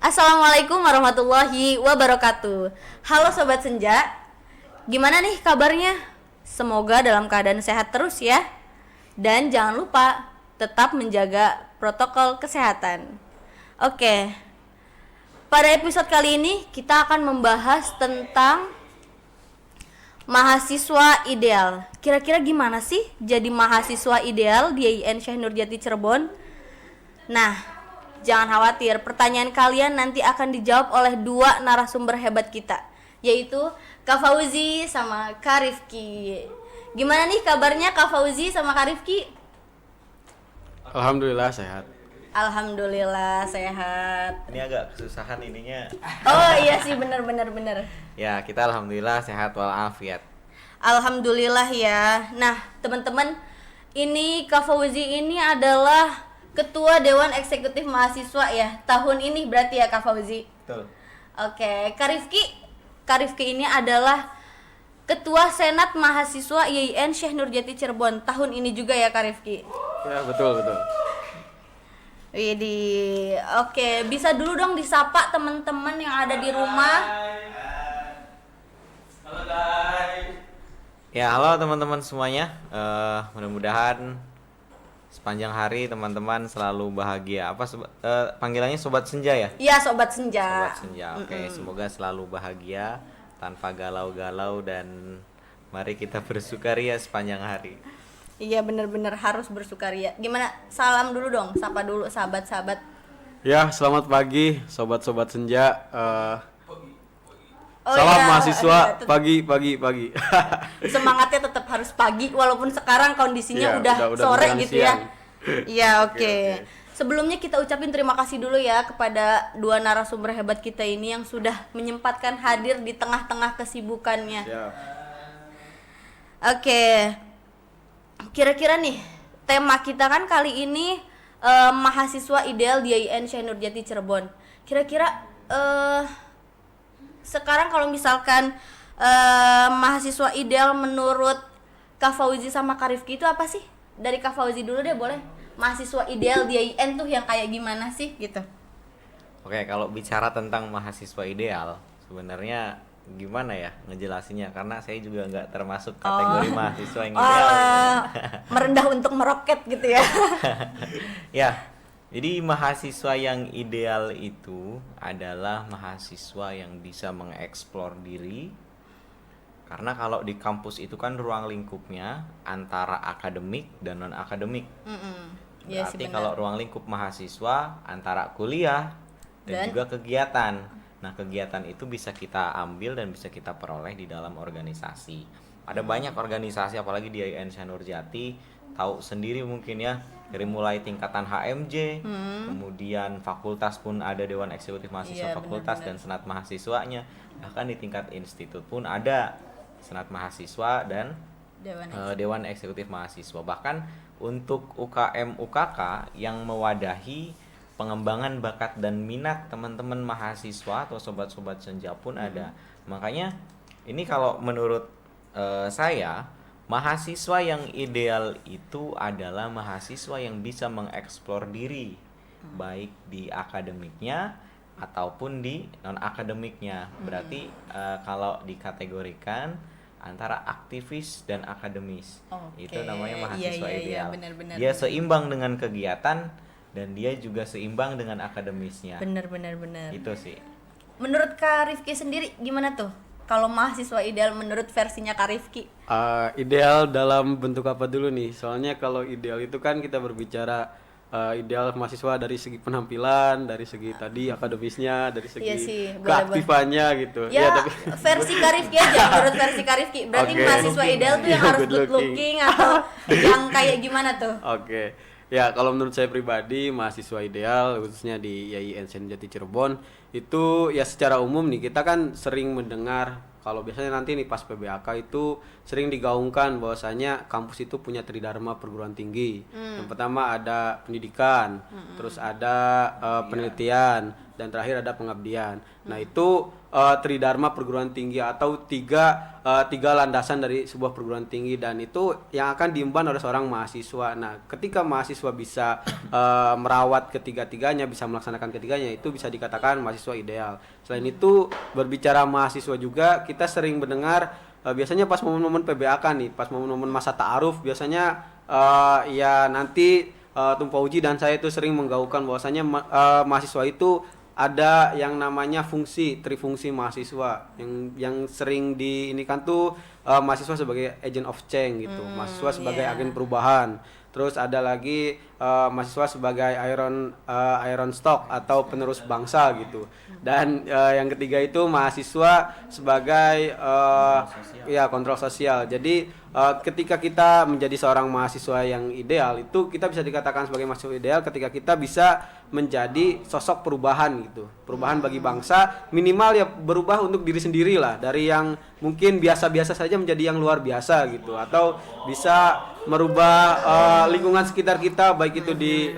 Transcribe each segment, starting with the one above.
Assalamualaikum warahmatullahi wabarakatuh. Halo Sobat Senja, gimana nih kabarnya? Semoga dalam keadaan sehat terus ya. Dan jangan lupa tetap menjaga protokol kesehatan. Oke, pada episode kali ini kita akan membahas tentang mahasiswa ideal. Kira-kira gimana sih jadi mahasiswa ideal di IAIN Syekh Nurjati Cirebon? Nah, jangan khawatir, pertanyaan kalian nanti akan dijawab oleh dua narasumber hebat kita, yaitu Kak Fauzi sama Kak Rifki. Gimana nih kabarnya Kak Fauzi sama Kak Rifki? Alhamdulillah sehat. Alhamdulillah sehat. Ini agak kesusahan ininya. Oh iya sih, bener. Ya, kita alhamdulillah sehat walafiat. Alhamdulillah ya. Nah teman-teman, ini Kak Fauzi ini adalah Ketua Dewan Eksekutif Mahasiswa ya tahun ini berarti ya Kak Fauzi. Betul. Oke, Kak Rifki ini adalah Ketua Senat Mahasiswa IAIN Syekh Nurjati Cirebon tahun ini juga ya Kak Rifki. Ya betul. Widih, oke, bisa dulu dong disapa teman-teman yang ada di rumah. Halo guys. Ya, halo teman-teman semuanya. Mudah-mudahan sepanjang hari teman-teman selalu bahagia. Panggilannya Sobat Senja ya? Iya, Sobat Senja. Sobat Senja. Oke, semoga selalu bahagia tanpa galau-galau dan mari kita bersukaria sepanjang hari. Iya, benar-benar harus bersukaria. Gimana? Salam dulu dong, sapa dulu sahabat-sahabat. Ya, selamat pagi sobat-sobat senja. Oh Salam iya, mahasiswa iya, pagi. Semangatnya tetap harus pagi walaupun sekarang kondisinya Iya, udah sore menjelang gitu siang. ya. Iya, oke. Sebelumnya kita ucapin terima kasih dulu ya kepada dua narasumber hebat kita ini yang sudah menyempatkan hadir di tengah-tengah kesibukannya. Siap. Oke. Kira-kira nih tema kita kan kali ini mahasiswa ideal di IAIN Syekh Nurjati Cirebon. Kira-kira sekarang kalau misalkan mahasiswa ideal menurut Kak Fauzi sama Kak Rifki itu apa sih? Dari Kak Fauzi dulu deh boleh. Mahasiswa ideal di IAIN tuh yang kayak gimana sih gitu? Oke, kalau bicara tentang mahasiswa ideal, sebenarnya gimana ya ngejelasinnya, karena saya juga nggak termasuk kategori mahasiswa yang ideal. Merendah untuk meroket gitu ya. Ya, jadi mahasiswa yang ideal itu adalah mahasiswa yang bisa mengeksplor diri, karena kalau di kampus itu kan ruang lingkupnya antara akademik dan non akademik. Iya sih, Berarti benar. kalau ruang lingkup mahasiswa antara kuliah dan juga kegiatan. Nah, kegiatan itu bisa kita ambil dan bisa kita peroleh di dalam organisasi. Ada banyak organisasi, apalagi di IAIN Syekh Nurjati, tahu sendiri mungkin ya, dari mulai tingkatan HMJ, kemudian fakultas pun ada Dewan Eksekutif Mahasiswa Iya, Fakultas benar-benar. dan Senat Mahasiswanya. Bahkan di tingkat institut pun ada Senat Mahasiswa dan Dewan Eksekutif Mahasiswa. Bahkan untuk UKM UKK yang mewadahi pengembangan bakat dan minat teman-teman mahasiswa atau sobat-sobat senja pun ada. Makanya ini kalau menurut saya, mahasiswa yang ideal itu adalah mahasiswa yang bisa mengeksplor diri, baik di akademiknya ataupun di non akademiknya. Berarti kalau dikategorikan antara aktivis dan akademis, Oke. itu namanya mahasiswa Iya, ideal. benar-benar. Dia seimbang dengan kegiatan dan dia juga seimbang dengan akademisnya. Bener. Itu sih. Menurut Kak Rifki sendiri gimana tuh? Kalau mahasiswa ideal menurut versinya Kak Rifki? Ideal dalam bentuk apa dulu nih? Soalnya kalau ideal itu kan kita berbicara ideal mahasiswa dari segi penampilan, dari segi tadi akademisnya, dari segi Iya sih, keaktifannya gitu. Ya, tapi versi Kak Rifki aja, menurut versi Kak Rifki. Berarti Oke. mahasiswa ideal tuh yang Iya, harus good good looking atau yang kayak gimana tuh? Oke. Ya, kalau menurut saya pribadi mahasiswa ideal khususnya di IAIN Syekh Nurjati Cirebon itu ya secara umum nih kita kan sering mendengar kalau biasanya nanti nih pas PBAK itu sering digaungkan bahwasanya kampus itu punya tridharma perguruan tinggi. Yang pertama ada pendidikan, terus ada penelitian, dan terakhir ada pengabdian. Nah, itu tridharma perguruan tinggi atau tiga landasan dari sebuah perguruan tinggi, dan itu yang akan diemban oleh seorang mahasiswa. Nah, ketika mahasiswa bisa merawat ketiga-tiganya, bisa melaksanakan ketiganya, itu bisa dikatakan mahasiswa ideal. Selain itu, berbicara mahasiswa juga, kita sering mendengar biasanya pas momen-momen PBAK nih, pas momen-momen masa ta'aruf, biasanya ya nanti Tum Fauzi dan saya itu sering menggaungkan bahwasanya mahasiswa itu ada yang namanya trifungsi mahasiswa yang sering diinikan tuh mahasiswa sebagai agent of change gitu, mahasiswa sebagai agen perubahan. Terus ada lagi mahasiswa sebagai iron stock atau penerus bangsa gitu. Dan yang ketiga itu mahasiswa sebagai kontrol sosial. Jadi ketika kita menjadi seorang mahasiswa yang ideal, itu kita bisa dikatakan sebagai mahasiswa ideal ketika kita bisa menjadi sosok perubahan gitu. Perubahan bagi bangsa, minimal ya berubah untuk diri sendiri lah, dari yang mungkin biasa-biasa saja menjadi yang luar biasa gitu, atau bisa merubah lingkungan sekitar kita, baik itu di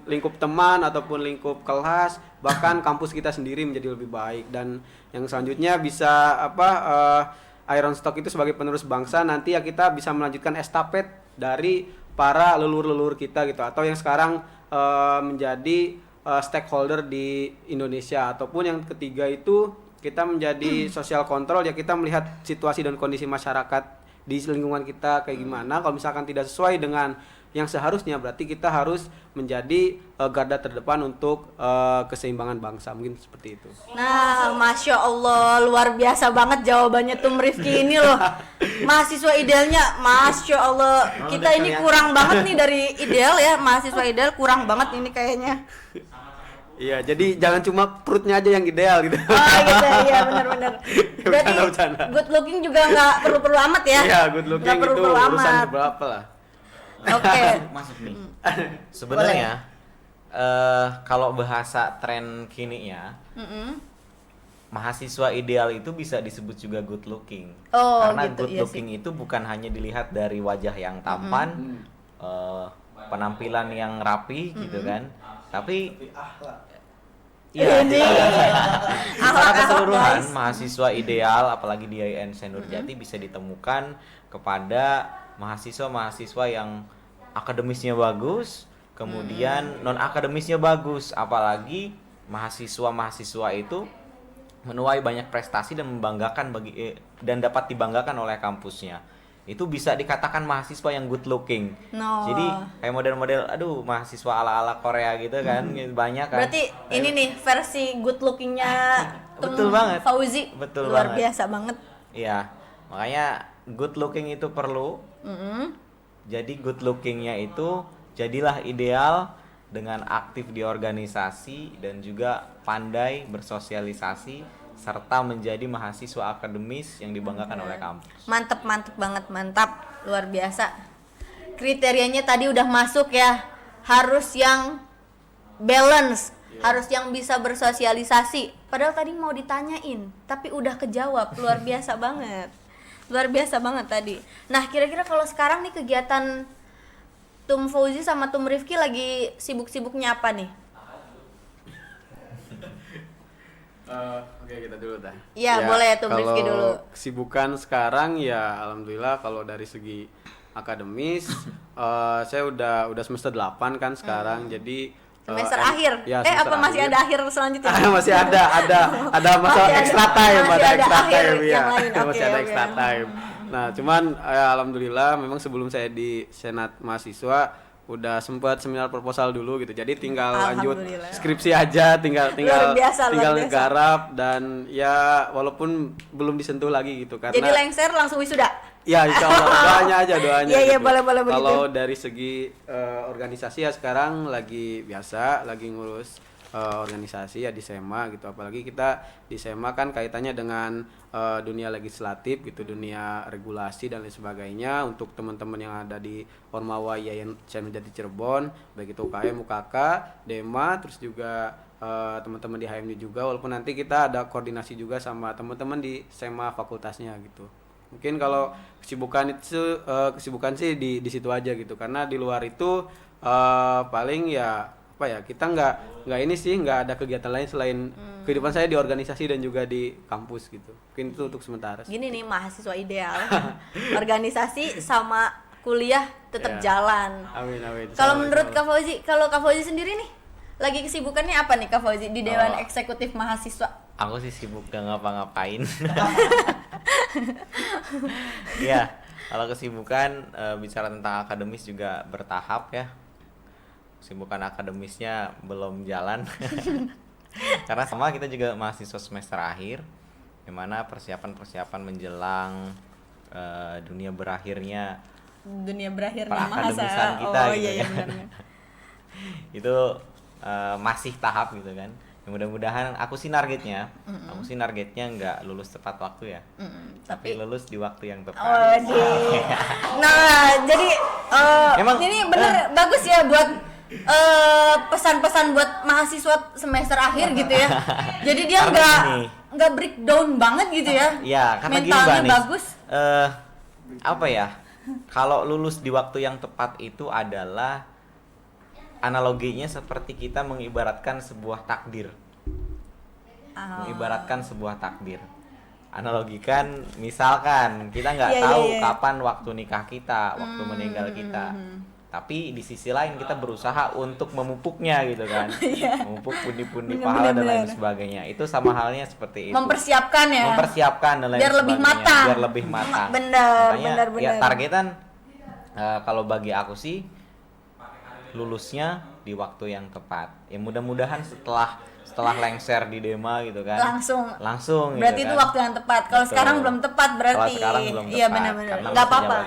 lingkup teman ataupun lingkup kelas, bahkan kampus kita sendiri menjadi lebih baik. Dan yang selanjutnya bisa Iron Stock itu sebagai penerus bangsa, nanti ya kita bisa melanjutkan estafet dari para leluhur-leluhur kita gitu, atau yang sekarang menjadi stakeholder di Indonesia. Ataupun yang ketiga itu kita menjadi social control, ya kita melihat situasi dan kondisi masyarakat di lingkungan kita kayak gimana. Kalau misalkan tidak sesuai dengan yang seharusnya, berarti kita harus menjadi garda terdepan untuk keseimbangan bangsa, mungkin seperti itu. Nah, Masya Allah, luar biasa banget jawabannya Tum Rifki ini loh. Mahasiswa idealnya, Masya Allah, kita ini kurang banget nih dari ideal ya, mahasiswa ideal kurang banget ini kayaknya. Iya, jadi jangan cuma perutnya aja yang ideal gitu. Oh gitu, iya benar-benar. Berarti Bercanda. good looking juga nggak perlu-perlu amat ya? Iya, good looking itu urusan berapa lah. Oke. Masuk nih. Sebenarnya kalau bahasa tren kini ya, mahasiswa ideal itu bisa disebut juga good looking. Karena gitu, good looking itu bukan hanya dilihat dari wajah yang tampan, penampilan yang rapi gitu kan, tapi iya, secara keseluruhan mahasiswa ideal, apalagi di IAIN Senurjati, bisa ditemukan kepada mahasiswa-mahasiswa yang akademisnya bagus, kemudian non akademisnya bagus, apalagi mahasiswa-mahasiswa itu menuai banyak prestasi dan membanggakan dan dapat dibanggakan oleh kampusnya. Itu bisa dikatakan mahasiswa yang good looking. Jadi kayak model-model mahasiswa ala-ala Korea gitu kan, banyak kan. Berarti ini nih versi good lookingnya Betul banget. Fauzi. Betul luar banget. biasa banget. Iya, makanya good looking itu perlu. Jadi good lookingnya itu jadilah ideal dengan aktif di organisasi dan juga pandai bersosialisasi serta menjadi mahasiswa akademis yang dibanggakan oleh kampus. Mantep banget, mantap, luar biasa. Kriterianya tadi udah masuk ya, harus yang balance, harus yang bisa bersosialisasi. Padahal tadi mau ditanyain, tapi udah kejawab, luar biasa banget. Luar biasa banget tadi. Nah, kira-kira kalau sekarang nih kegiatan Tum Fauzi sama Tum Rifki lagi sibuk-sibuknya apa nih? Oke, kita dulu dah. Iya, boleh Tum Rifki dulu. Kesibukan sekarang ya alhamdulillah kalau dari segi akademis saya udah semester 8 kan sekarang. Jadi semester akhir. Ya, Apa masih ada akhir selanjutnya? masih ada masa extra time, masih ada extra akhir time ya. yang lain. Masih ada extra time. Nah, cuman alhamdulillah memang sebelum saya di Senat Mahasiswa udah sempat seminar proposal dulu gitu. Jadi tinggal lanjut skripsi aja, tinggal ngegarap, dan ya walaupun belum disentuh lagi gitu karena jadi lengser langsung wisuda. Ya, insyaallah doanya aja. Iya, gitu. boleh begitu. Kalau dari segi organisasi ya sekarang lagi ngurus organisasi ya di SEMA gitu. Apalagi kita di SEMA kan kaitannya dengan dunia legislatif gitu, dunia regulasi dan lain sebagainya. Untuk teman-teman yang ada di Ormawa IAIN Senurjati Cirebon, baik itu UKM, UKK, DEMA, terus juga teman-teman di HMD juga, walaupun nanti kita ada koordinasi juga sama teman-teman di SEMA fakultasnya gitu. Mungkin kalau kesibukan sih di situ aja gitu, karena di luar itu paling ya apa ya, kita nggak ini sih, nggak ada kegiatan lain selain kehidupan saya di organisasi dan juga di kampus gitu. Mungkin itu untuk sementara. Gini nih mahasiswa ideal. Organisasi sama kuliah tetap jalan. Amin amin. Kalau menurut Kak Fauzi, kalau Kak Fauzi sendiri nih, lagi kesibukannya apa nih Kak Fauzi di Dewan Eksekutif Mahasiswa? Aku sih sibuk gak ngapa-ngapain. Ya, kalau kesibukan bicara tentang akademis juga bertahap ya. Kesibukan akademisnya belum jalan. Karena sama kita juga mahasiswa semester akhir, dimana persiapan menjelang dunia berakhirnya mahasiswa kita gitu iya, kan. benar. Itu masih tahap gitu kan. Ya, mudah-mudahan aku sih nargetnya nggak lulus tepat waktu ya, tapi lulus di waktu yang tepat. Nah jadi Emang, ini bener bagus ya buat pesan-pesan buat mahasiswa semester akhir gitu ya. Jadi dia nggak breakdown banget gitu ya. Iya, karena mentalnya gini, bagus. Apa ya? Kalau lulus di waktu yang tepat itu adalah analoginya seperti kita mengibaratkan sebuah takdir. Analogikan, misalkan kita nggak tahu kapan waktu nikah kita, waktu meninggal kita. Tapi di sisi lain kita berusaha untuk memupuknya gitu kan. Memupuk pundi-pundi pahala dan lain sebagainya. Itu sama halnya seperti itu. Mempersiapkan dan lain biar sebagainya. Biar lebih matang. Benar. Ya targetan kalau bagi aku sih lulusnya di waktu yang tepat. Ya mudah-mudahan setelah lengser di Dema gitu kan. Langsung berarti gitu itu kan. waktu yang tepat. Kalau sekarang belum tepat berarti. Iya benar-benar. Enggak apa-apa.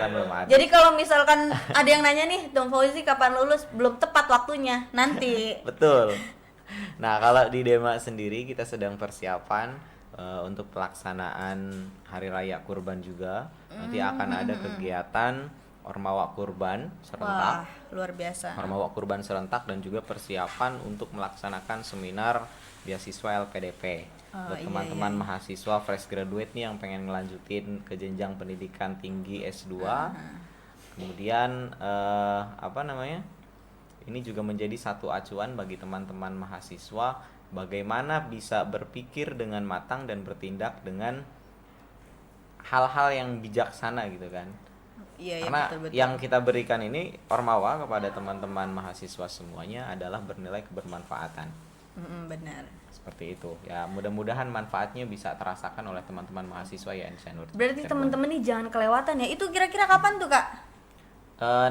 Jadi kalau misalkan ada yang nanya nih, Dong Fauzi kapan lulus? Belum tepat waktunya. Nanti. Betul. Nah, kalau di Dema sendiri kita sedang persiapan untuk pelaksanaan Hari Raya Kurban juga. Nanti akan ada kegiatan Ormawa Kurban serentak. Wah, luar biasa. Ormawa Kurban serentak dan juga persiapan untuk melaksanakan seminar beasiswa LPDP. Buat teman-teman mahasiswa fresh graduate nih yang pengen ngelanjutin ke jenjang pendidikan tinggi S2. Kemudian ini juga menjadi satu acuan bagi teman-teman mahasiswa bagaimana bisa berpikir dengan matang dan bertindak dengan hal-hal yang bijaksana gitu kan. Karena betul. Yang kita berikan ini Ormawa kepada teman-teman mahasiswa semuanya adalah bernilai kebermanfaatan. Benar. Seperti itu. Ya, mudah-mudahan manfaatnya bisa terasakan oleh teman-teman mahasiswa ya Cirebon. Berarti teman-teman nih jangan kelewatan ya. Itu kira-kira kapan tuh, Kak?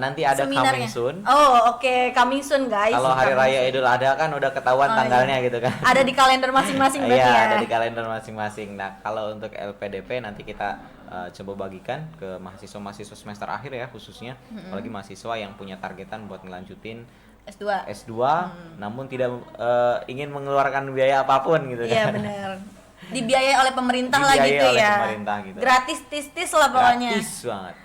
Nanti ada coming soon. Oh, oke, coming soon guys. Kalau Hari Raya Idul Adha kan udah ketahuan tanggalnya gitu kan. Ada di kalender masing-masing berarti ya. Iya, ada di kalender masing-masing. Nah, kalau untuk LPDP nanti kita coba bagikan ke mahasiswa-mahasiswa semester akhir ya khususnya, apalagi mahasiswa yang punya targetan buat ngelanjutin S2 namun tidak ingin mengeluarkan biaya apapun gitu kan. Iya benar. Dibiayai oleh pemerintah lah gitu ya. Gitu. Gratis tis lah pokoknya. Gratis banget.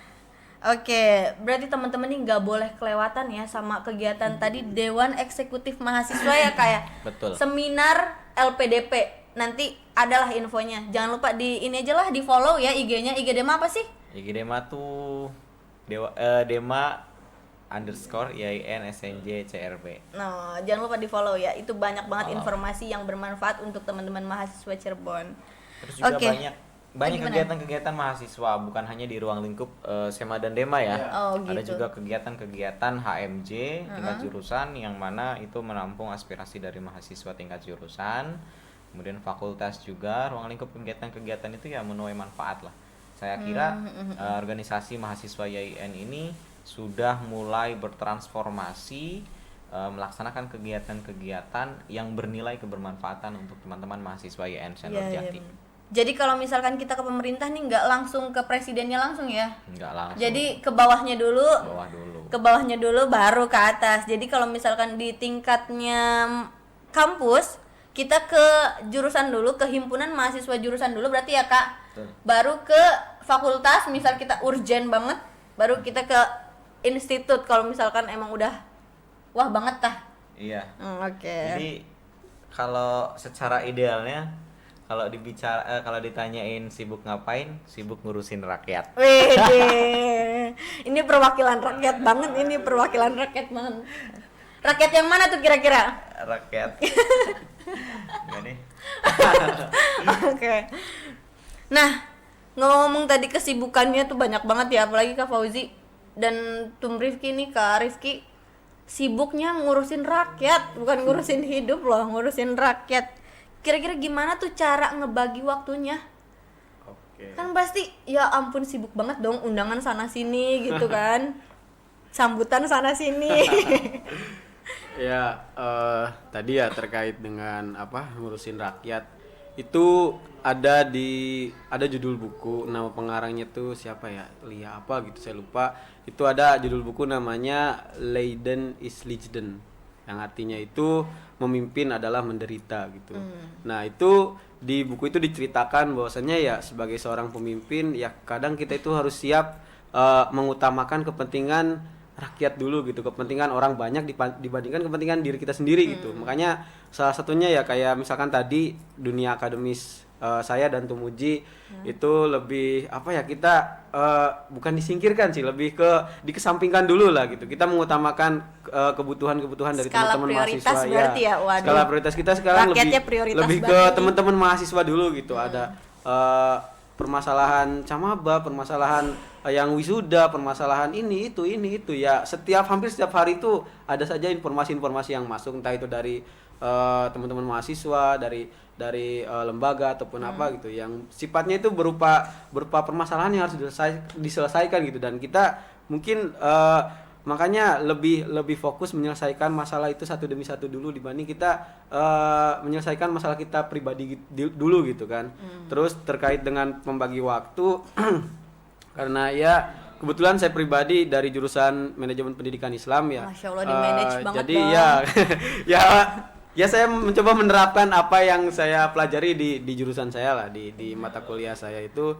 Oke, berarti teman-teman nih nggak boleh kelewatan ya sama kegiatan tadi Dewan Eksekutif Mahasiswa ya kayak Betul. Seminar LPDP. Nanti adalah infonya. Jangan lupa di ini aja lah di follow ya IG-nya. IG Dema apa sih? IG Dema tuh Dema _IAIN_SNJ_CRB. Nah, jangan lupa di follow ya. Itu banyak banget informasi yang bermanfaat untuk teman-teman mahasiswa Cirebon. Terus juga banyak kegiatan-kegiatan mahasiswa bukan hanya di ruang lingkup Sema dan Dema ya. Gitu. Ada juga kegiatan-kegiatan HMJ tingkat jurusan yang mana itu menampung aspirasi dari mahasiswa tingkat jurusan. Kemudian fakultas juga, ruang lingkup kegiatan-kegiatan itu ya menuai manfaat lah. Saya kira organisasi mahasiswa YIN ini sudah mulai bertransformasi melaksanakan kegiatan-kegiatan yang bernilai kebermanfaatan untuk teman-teman mahasiswa YIN Sendor Jati. Jadi kalau misalkan kita ke pemerintah nih nggak langsung ke presidennya langsung ya? Nggak langsung. Jadi ke bawahnya dulu. Ke bawahnya dulu baru ke atas. Jadi kalau misalkan di tingkatnya kampus kita ke jurusan dulu, ke himpunan mahasiswa jurusan dulu berarti ya Kak. Betul. Baru ke fakultas, misal kita urgent banget, baru kita ke institut kalau misalkan emang udah wah banget tah. Iya. Oke. Jadi kalau secara idealnya kalau ditanyain sibuk ngapain, sibuk ngurusin rakyat. Wede. Ini perwakilan rakyat banget. Rakyat yang mana tuh kira-kira? Rakyat. Enggak nih. Oke. Nah, ngomong tadi kesibukannya tuh banyak banget ya, apalagi Kak Fauzi dan Tum Rifki nih, Kak Rifki sibuknya ngurusin rakyat, bukan ngurusin hidup loh, ngurusin rakyat. Kira-kira gimana tuh cara ngebagi waktunya? Oke. Kan pasti ya ampun sibuk banget dong, undangan sana sini gitu kan. Sambutan sana sini. Ya, tadi ya terkait dengan ngurusin rakyat itu ada judul buku, nama pengarangnya tuh siapa ya, Lia apa gitu saya lupa. Itu ada judul buku namanya Leiden is Legend, yang artinya itu memimpin adalah menderita gitu. Nah itu di buku itu diceritakan bahwasannya ya sebagai seorang pemimpin ya kadang kita itu harus siap mengutamakan kepentingan rakyat dulu gitu, kepentingan orang banyak dibandingkan kepentingan diri kita sendiri gitu. Makanya salah satunya ya kayak misalkan tadi dunia akademis saya dan Tumuji itu lebih kita bukan disingkirkan sih, lebih ke dikesampingkan dulu lah gitu. Kita mengutamakan kebutuhan-kebutuhan dari Skala teman-teman prioritas mahasiswa berarti ya. Waduh. Skala prioritas kita sekarang Rakyatnya prioritas lebih ke banget. teman-teman mahasiswa dulu gitu. Ada permasalahan camaba, permasalahan yang wisuda, permasalahan ini itu ya hampir setiap hari itu ada saja informasi-informasi yang masuk, entah itu dari teman-teman mahasiswa, dari lembaga ataupun apa gitu, yang sifatnya itu berupa permasalahan yang harus diselesaikan gitu. Dan kita mungkin makanya lebih fokus menyelesaikan masalah itu satu demi satu dulu dibanding kita menyelesaikan masalah kita pribadi dulu gitu kan. Terus terkait dengan membagi waktu karena ya kebetulan saya pribadi dari jurusan manajemen pendidikan Islam ya. Masya Allah, di-manage banget jadi dong. ya ya saya mencoba menerapkan apa yang saya pelajari di jurusan saya lah, di mata kuliah saya itu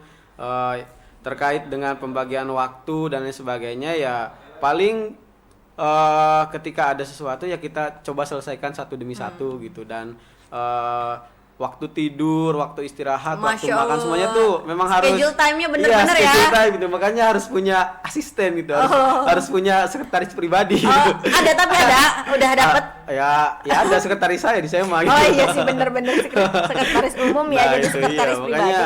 terkait dengan pembagian waktu dan lain sebagainya. Ya paling ketika ada sesuatu ya kita coba selesaikan satu demi satu gitu. Dan waktu tidur, waktu istirahat, waktu Masya makan Allah. semuanya tuh memang harus Schedule time-nya bener-bener ya. schedule time gitu. Makanya harus punya asisten gitu, harus punya sekretaris pribadi gitu. Ada tapi ada, udah dapet. Ya ada sekretaris saya di SMA gitu. Oh iya sih, bener-bener sekretaris umum ya, Nah, jadi itu sekretaris iya. pribadi. Makanya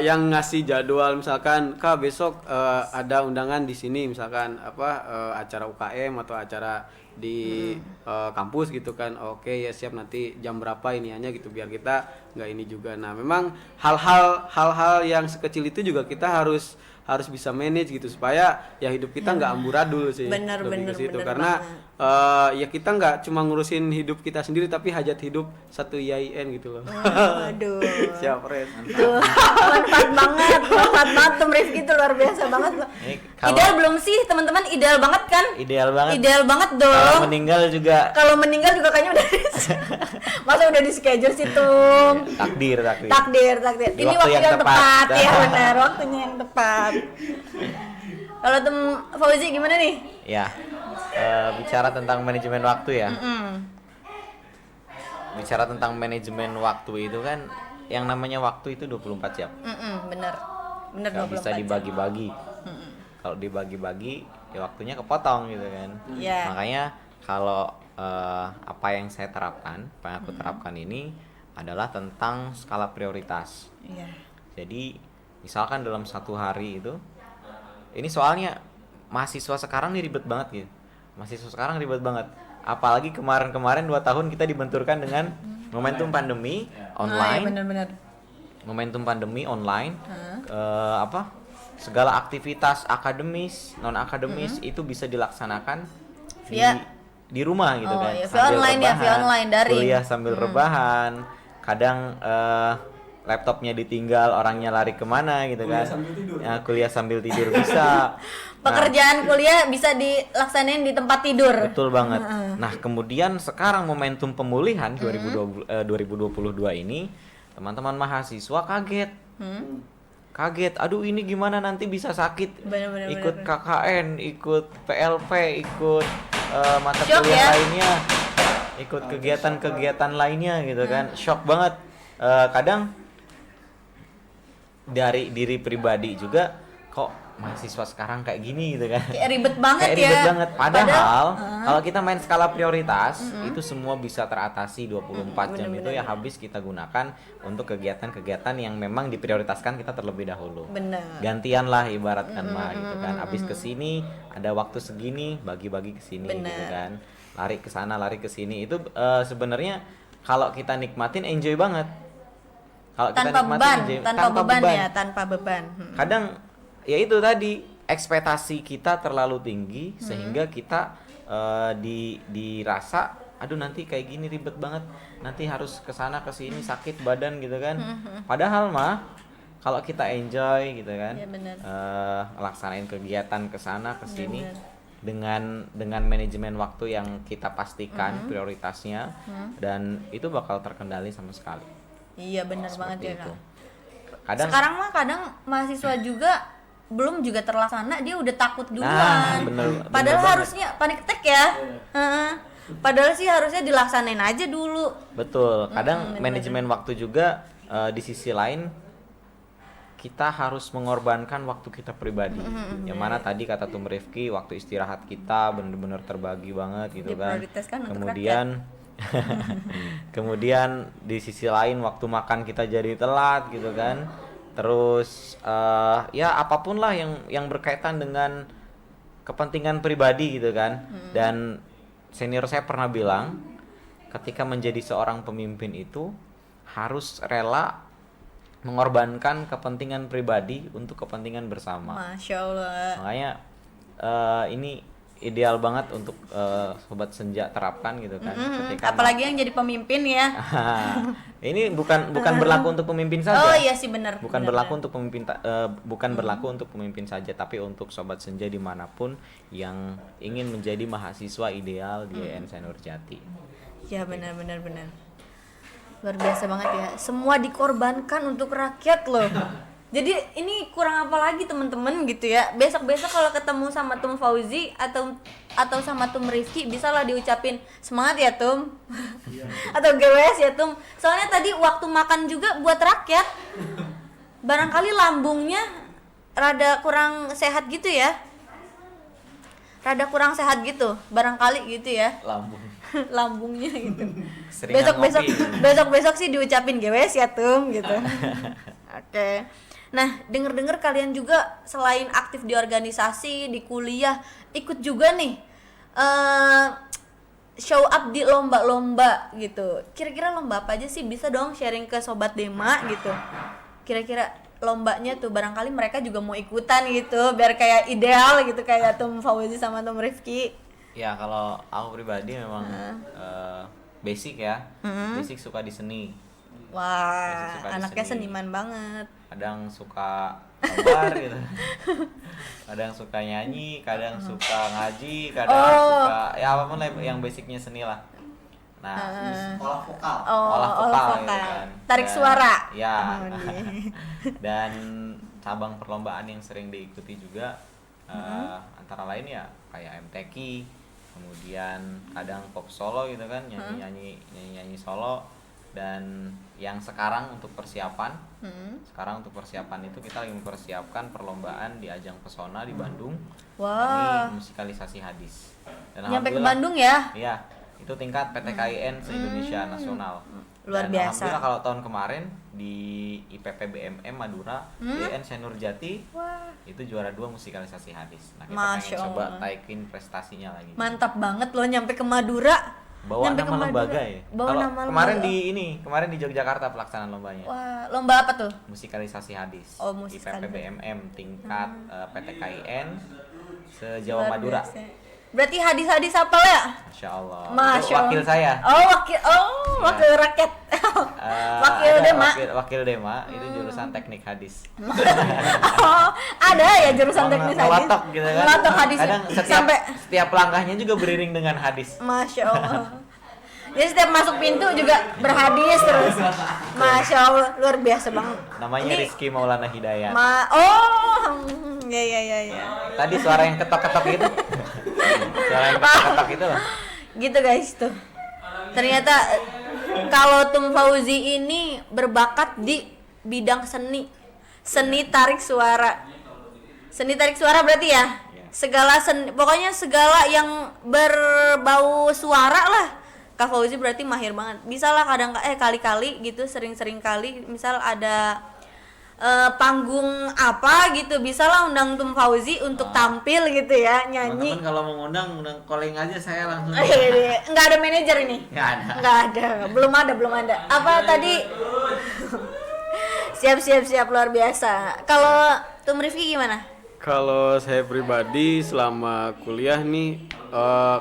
yang ngasih jadwal misalkan Kak besok ada undangan di sini misalkan acara UKM atau acara di kampus gitu kan. Oke ya siap, nanti jam berapa iniannya gitu biar kita nggak ini juga. Nah memang hal-hal yang sekecil itu juga kita harus bisa manage gitu supaya ya hidup kita nggak amburadul sih. Bener, Lebih ke situ. bener Karena banget. ya kita nggak cuma ngurusin hidup kita sendiri tapi hajat hidup satu IAIN gitu loh. Aduh. Siap Res. Tuh, manfaat banget Tum Rifki itu luar biasa banget loh. Ini kalau- Ideal belum sih teman-teman? Ideal banget kan? Ideal banget. Ideal banget Kalau dong. meninggal juga Kalau meninggal juga kayaknya udah masa udah di schedule sih Tum. takdir. Takdir. Di Ini waktu waktu yang yang tepat tepat. ya, benar, waktunya yang tepat. Kalau Tum Fauzi gimana nih? Ya, bicara tentang manajemen waktu ya. Bicara tentang manajemen waktu itu kan, yang namanya waktu itu 24 jam. Bener Gak 24 bisa jam. dibagi-bagi. Kalau dibagi-bagi, ya waktunya kepotong gitu kan. Iya. Makanya kalau apa yang saya terapkan, apa yang aku terapkan ini adalah tentang skala prioritas. Iya. Jadi misalkan dalam satu hari itu, ini soalnya mahasiswa sekarang nih ribet banget gitu. Mahasiswa sekarang ribet banget. Apalagi kemarin 2 tahun kita dibenturkan dengan momentum pandemi online. Bener-bener. Momentum pandemi online. Segala aktivitas akademis, non akademis itu bisa dilaksanakan di rumah gitu kan. Iya, via Sambil online ya, via rebahan, online, daring. kuliah sambil rebahan. Kadang laptopnya ditinggal, orangnya lari kemana gitu kan. Ya, kuliah sambil tidur bisa. Pekerjaan kuliah bisa dilaksanain di tempat tidur. Betul banget. Nah, kemudian sekarang momentum pemulihan 2022 ini, teman-teman mahasiswa kaget. Kaget, aduh ini gimana nanti bisa sakit. Bener-bener. Ikut KKN, ikut PLP, ikut mata Shock kuliah ya? lainnya, ikut kegiatan-kegiatan lainnya gitu kan. Shock banget. Kadang dari diri pribadi juga kok mahasiswa sekarang kayak gini gitu kan. Kayak ribet banget Kayak ribet ya. banget. Padahal kalau kita main skala prioritas itu semua bisa teratasi 24 jam itu yang habis kita gunakan untuk kegiatan-kegiatan yang memang diprioritaskan kita terlebih dahulu. Bener. Gantian lah ibaratkan mah gitu kan. Habis ke sini ada waktu segini bagi-bagi ke sini gitu kan. Lari ke sana, lari ke sini itu sebenarnya kalau kita nikmatin enjoy banget. Kalau kita Tanpa nikmatin beban, enjoy, tanpa beban ya, tanpa beban. Kadang ya itu tadi ekspektasi kita terlalu tinggi sehingga kita dirasa aduh nanti kayak gini ribet banget, nanti harus kesana kesini sakit badan gitu kan. Padahal mah kalau kita enjoy gitu kan, Ya, bener. laksanain kegiatan kesana kesini dengan manajemen waktu yang kita pastikan prioritasnya dan itu bakal terkendali sama sekali. Iya benar banget ya Seperti itu. Kak. Kadang Sekarang mah kadang mahasiswa juga belum juga terlaksana dia udah takut duluan. bener Padahal banget. harusnya panic attack ya. Heeh. Padahal sih harusnya dilaksanain aja dulu. betul. Kadang manajemen waktu juga di sisi lain kita harus mengorbankan waktu kita pribadi. Yang mana tadi kata Tum Rifki, waktu istirahat kita bener-bener terbagi banget gitu kan. Diprioritaskan untuk Kemudian kemudian di sisi lain waktu makan kita jadi telat gitu kan. Terus ya apapun lah yang berkaitan dengan kepentingan pribadi gitu kan. Dan senior saya pernah bilang ketika menjadi seorang pemimpin itu harus rela mengorbankan kepentingan pribadi untuk kepentingan bersama. Masya Allah. Makanya ini ideal banget untuk sobat senja terapkan gitu kan. Ketika Apalagi yang jadi pemimpin ya. ini bukan berlaku untuk pemimpin saja. Oh iya sih benar. Bukan berlaku untuk pemimpin bukan berlaku untuk pemimpin saja, tapi untuk sobat senja dimanapun yang ingin menjadi mahasiswa ideal di IAIN Senur Jati. Ya benar. Luar biasa banget ya. Semua dikorbankan untuk rakyat loh. Jadi ini kurang apa lagi teman-teman gitu ya. Besok-besok kalau ketemu sama Tum Fauzi atau sama Tum Rizky bisalah diucapin semangat ya Tum. Atau GWS ya Tum. Soalnya tadi waktu makan juga buat rakyat. Barangkali lambungnya rada kurang sehat gitu ya. Rada kurang sehat gitu, barangkali gitu ya. Lambung. Lambungnya gitu. Keseringan Besok-besok sih diucapin GWS ya Tum gitu. Oke. Nah, denger-denger kalian juga selain aktif di organisasi, di kuliah, ikut juga nih show up di lomba-lomba gitu. Kira-kira lomba apa aja sih? Bisa dong sharing ke Sobat Dema gitu. Kira-kira lombanya tuh barangkali mereka juga mau ikutan gitu, biar kayak ideal gitu kayak Tum Fauzi sama Tum Rifki. Ya kalau aku pribadi memang basic ya, basic suka di seni. Wah, Suka di anaknya seni. seniman banget. Kadang suka gambar gitu, kadang suka nyanyi, kadang suka ngaji, kadang suka ya apapun lah yang basicnya seni lah. Nah, Sekolah vokal. olah vokal gitu kan. Tarik Dan- suara. Ya. Oh, iya. Dan cabang perlombaan yang sering diikuti juga antara lain ya kayak MTQ, kemudian kadang pop solo gitu kan, nyanyi solo. Dan yang sekarang untuk persiapan itu kita lagi mempersiapkan perlombaan di ajang Pesona di Bandung. Wah. Ini musikalisasi hadis. Dan Nyampe ke alhamdulillah- Bandung ya? Iya, itu tingkat PTKIN se-Indonesia nasional. Luar Dan biasa. alhamdulillah kalau tahun kemarin di IPP BMM Madura, IAIN Senur Jati itu juara 2 musikalisasi hadis. Nah, kita Masya pengen coba Allah. taikin prestasinya lagi. Mantap banget loh nyampe ke Madura. Bawa Nyampe ke nama Madura. lembaga ya. Bawa Kalau nama kemarin lembaga. kemarin di Yogyakarta pelaksanaan lombanya. Wah, lomba apa tuh? Musikalisasi hadis. Oh, IPP musikalisasi. BMM tingkat PTKIN se-Jawa Luar Madura. biasa. Berarti hadis-hadis apa ya? Masya Allah. Masya Itu wakil Allah. saya. Wakil rakyat. Wakil Ada Dema. Wakil Dema itu jurusan teknik hadis. Ada ya jurusan teknis hadis. Ngelotok gitu kan. Ngelotok hadis. Kadang setiap langkahnya juga beriring dengan hadis. Masya Allah. Jadi setiap masuk pintu juga berhadis terus. Masya Allah, luar biasa banget. Namanya Ini- Rizky Maulana Hidayat. Ya. Tadi suara yang ketok-ketok itu. Suara yang ketok-ketok itu loh. Gitu guys tuh. Ternyata kalau Tum Fauzi ini berbakat di bidang seni tarik suara. Seni tarik suara berarti ya? Iya. Pokoknya segala yang berbau suara lah. Kak Fauzi berarti mahir banget. Bisa lah kali-kali gitu, sering-sering kali misal ada panggung apa gitu, bisa lah undang Tum Fauzi untuk tampil gitu ya, nyanyi. Teman-teman kalau mau undang calling aja saya langsung. Nggak ada manajer ini? Nggak ada. Belum ada. Apa tadi? Siap luar biasa. Kalau Tum Rifki gimana? Kalau saya pribadi selama kuliah nih,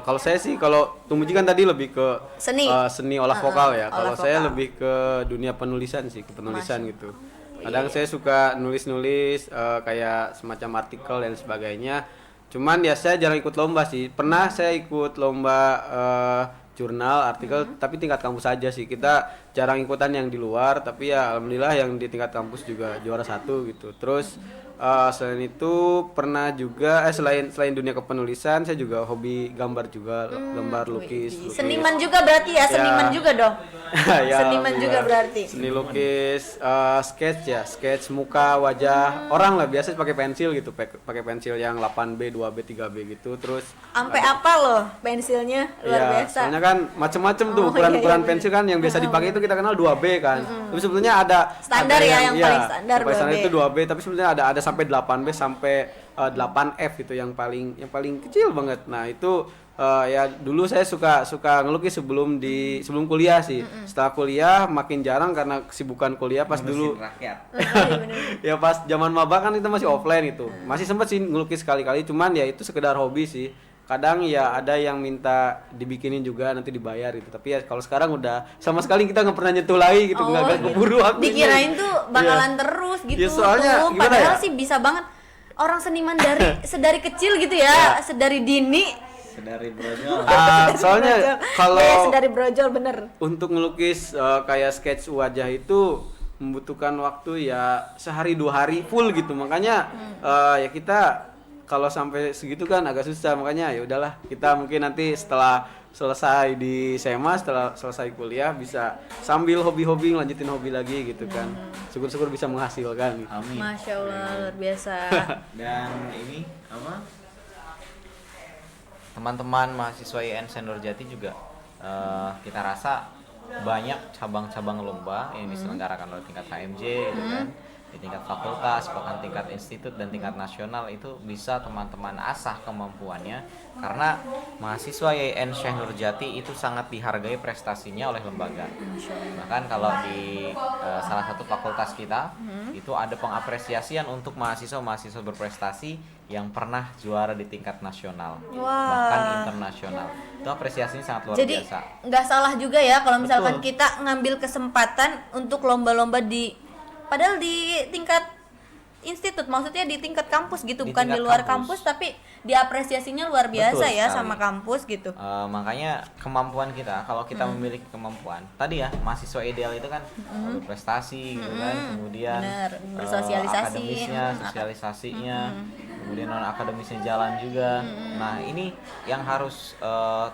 kalau saya sih, kalau Tumuji kan tadi lebih ke seni olah vokal ya. Kalau saya lebih ke dunia penulisan sih, gitu. Kadang saya suka nulis-nulis kayak semacam artikel dan sebagainya. Cuman ya saya jarang ikut lomba sih. Pernah saya ikut lomba jurnal, artikel, tapi tingkat kampus aja sih. Kita jarang ikutan yang di luar, tapi ya alhamdulillah yang di tingkat kampus juga juara 1 gitu. Terus selain itu pernah juga selain dunia kepenulisan, saya juga hobi gambar juga, gambar, lukis. Seniman juga berarti ya, seniman juga dong. Ya, seniman juga berarti. Seni lukis, sketch muka, wajah orang lah, biasa pakai pensil gitu, pakai pensil yang 8B, 2B, 3B gitu. Terus sampai apa loh pensilnya, luar biasa. Soalnya kan macam-macam tuh ukuran pensil kan, yang biasa dipakai itu kita kenal 2B kan. Tapi sebetulnya ada standar yang paling standar 2B. Itu 2B, tapi sebetulnya ada sampai 8B sampai 8F itu yang paling kecil banget. Nah, itu ya dulu saya suka ngelukis sebelum kuliah sih. Setelah kuliah makin jarang karena kesibukan kuliah pas dulu. Ya pas zaman maba kan itu masih offline itu. Masih sempat sih ngelukis sekali-kali, cuman ya itu sekedar hobi sih. Kadang ya ada yang minta dibikinin juga, nanti dibayar gitu. Tapi ya kalau sekarang udah sama sekali kita nggak pernah nyentuh lagi gitu, nggak keburu aku. Dikirain tuh bakalan terus gitu. Ya, soalnya padahal sih bisa banget orang seniman sedari kecil gitu ya, sedari dini. Sedari brojol. Soalnya kalau sedari brojol bener. Untuk ngelukis kayak sketch wajah itu membutuhkan waktu ya sehari 2 hari full gitu. Makanya ya kita kalau sampai segitu kan agak susah, makanya ya udahlah, kita mungkin nanti setelah selesai di SMA, setelah selesai kuliah bisa sambil hobi-hobi lanjutin hobi lagi gitu kan. Syukur-syukur bisa menghasilkan. Amin. Masya Allah, luar biasa. Dan ini apa? Teman-teman mahasiswa IAIN Sendor Jati juga kita rasa banyak cabang-cabang lomba yang diselenggarakan oleh tingkat HMJ gitu kan. Di tingkat fakultas, bahkan tingkat institut dan tingkat nasional itu bisa teman-teman asah kemampuannya, karena mahasiswa IAIN Syekh Nurjati itu sangat dihargai prestasinya oleh lembaga. Bahkan kalau di salah satu fakultas kita itu ada pengapresiasian untuk mahasiswa berprestasi yang pernah juara di tingkat nasional, bahkan internasional. Itu apresiasinya sangat luar biasa. Jadi nggak salah juga ya kalau misalkan kita ngambil kesempatan untuk lomba-lomba padahal di tingkat institut, maksudnya di tingkat kampus gitu, bukan di luar kampus, tapi diapresiasinya luar biasa. Betul ya sekali. Sama kampus gitu. Makanya kemampuan kita, kalau kita memiliki kemampuan, tadi ya mahasiswa ideal itu kan berprestasi gitu kan, kemudian akademisnya, sosialisasinya, kemudian non akademisnya jalan juga. Nah ini yang harus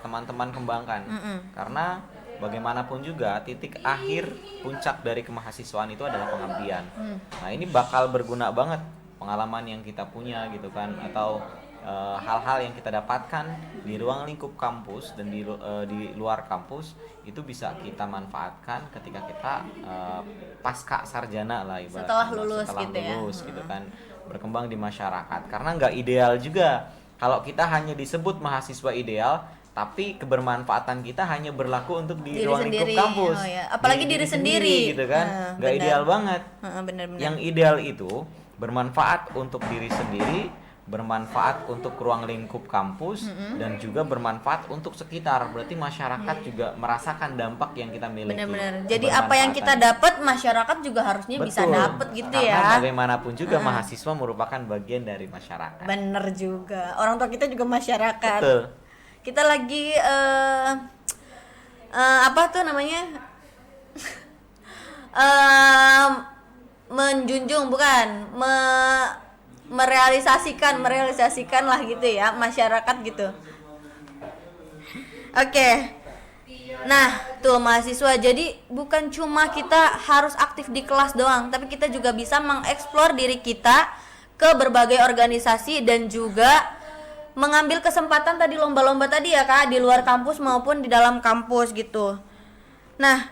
teman-teman kembangkan, karena bagaimanapun juga titik akhir puncak dari kemahasiswaan itu adalah pengabdian. Nah ini bakal berguna banget pengalaman yang kita punya gitu kan, atau hal-hal yang kita dapatkan di ruang lingkup kampus dan di luar kampus itu bisa kita manfaatkan ketika kita pasca sarjana lah ibaratnya, setelah lulus gitu kan, berkembang di masyarakat. Karena nggak ideal juga kalau kita hanya disebut mahasiswa ideal tapi kebermanfaatan kita hanya berlaku untuk di ruang lingkup kampus. Apalagi diri sendiri gitu kan. Nggak ideal banget. Bener. Yang ideal itu bermanfaat untuk diri sendiri, bermanfaat untuk ruang lingkup kampus, dan juga bermanfaat untuk sekitar. Berarti masyarakat juga merasakan dampak yang kita miliki. Benar-benar. Jadi apa yang kita dapat, masyarakat juga harusnya bisa dapat gitu. Karena bagaimanapun juga mahasiswa merupakan bagian dari masyarakat. Bener juga. Orang tua kita juga masyarakat. Betul. Kita lagi apa tuh namanya? Menjunjung, bukan merealisasikan lah gitu ya, masyarakat gitu. Oke. Nah, tuh mahasiswa, jadi bukan cuma kita harus aktif di kelas doang, tapi kita juga bisa mengeksplor diri kita ke berbagai organisasi dan juga mengambil kesempatan tadi lomba-lomba tadi ya Kak, di luar kampus maupun di dalam kampus gitu. Nah,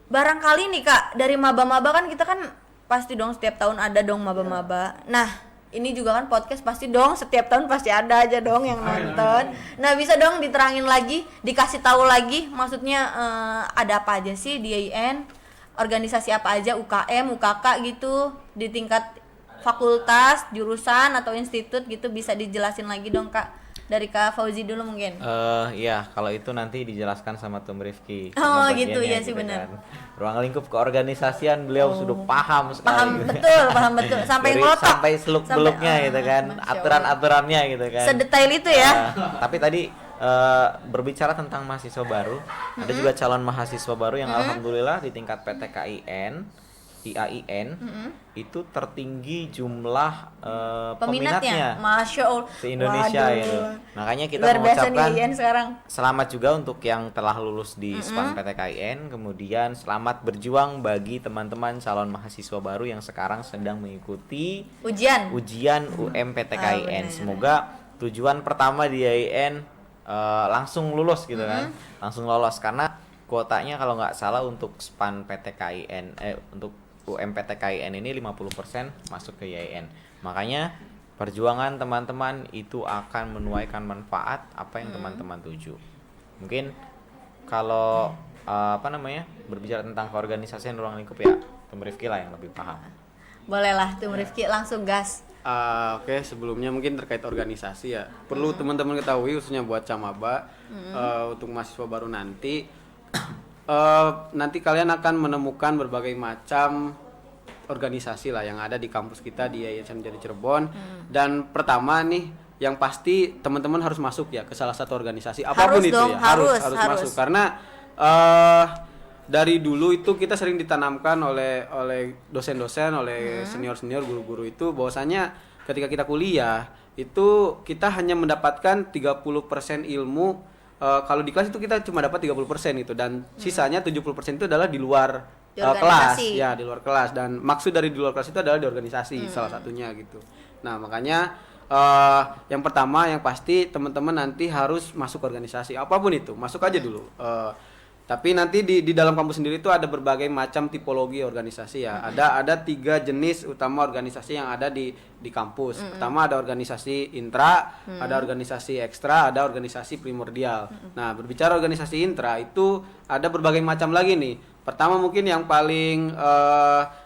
barangkali nih Kak, dari maba-maba kan kita kan pasti dong setiap tahun ada dong maba-maba. Nah, ini juga kan podcast pasti dong setiap tahun pasti ada aja dong yang nonton. Nah, bisa dong diterangin lagi, dikasih tahu lagi maksudnya ada apa aja sih di IAIN? Organisasi apa aja, UKM, UKK gitu di tingkat fakultas, jurusan atau institut gitu, bisa dijelasin lagi dong Kak. Dari Kak Fauzi dulu mungkin. Ya, kalau itu nanti dijelaskan sama Tum Rifki. Oh gitu ya sih benar. Kan. Ruang lingkup keorganisasian beliau sudah paham sekali. Paham betul sampai ngelotok. Sampai seluk-beluknya gitu kan, aturan-aturannya gitu kan. Sedetail itu ya. Tapi tadi berbicara tentang mahasiswa baru, ada juga calon mahasiswa baru yang alhamdulillah di tingkat PTKIN IAIN itu tertinggi jumlah peminatnya. Masya Allah. Se Indonesia itu. Makanya kita luar mengucapkan selamat juga untuk yang telah lulus di SPAN PTKIN, kemudian selamat berjuang bagi teman-teman calon mahasiswa baru yang sekarang sedang mengikuti ujian UM PTKIN. Semoga tujuan pertama di IAIN langsung lulus gitu kan. Langsung lolos karena kuotanya kalau nggak salah untuk SPAN PTKIN untuk UMPTKIN ini 50% masuk ke IAIN. Makanya perjuangan teman-teman itu akan menuaikan manfaat apa yang teman-teman tuju. Mungkin kalau berbicara tentang keorganisasian ruang lingkup ya Tum Rifki lah yang lebih paham. Boleh lah Tum Rifki langsung gas. Oke, sebelumnya mungkin terkait organisasi ya. Perlu teman-teman ketahui khususnya buat Camaba untuk mahasiswa baru nanti nanti kalian akan menemukan berbagai macam organisasi lah yang ada di kampus kita di IAIN Senjati Cirebon. Dan pertama nih yang pasti teman-teman harus masuk ya ke salah satu organisasi apapun itu ya. Harus masuk karena dari dulu itu kita sering ditanamkan oleh dosen-dosen, oleh senior-senior guru-guru itu bahwasanya ketika kita kuliah itu kita hanya mendapatkan 30% ilmu. Kalau di kelas itu kita cuma dapat 30% itu dan sisanya 70% itu adalah di luar kelas ya, di luar kelas. Dan maksud dari di luar kelas itu adalah di organisasi salah satunya gitu. Nah, makanya yang pertama yang pasti teman-teman nanti harus masuk organisasi apapun itu, masuk aja dulu. Tapi nanti di dalam kampus sendiri itu ada berbagai macam tipologi organisasi ya. Ada 3 jenis utama organisasi yang ada di kampus. Pertama ada organisasi intra, ada organisasi ekstra, ada organisasi primordial. Nah, berbicara organisasi intra itu ada berbagai macam lagi nih. Pertama mungkin yang paling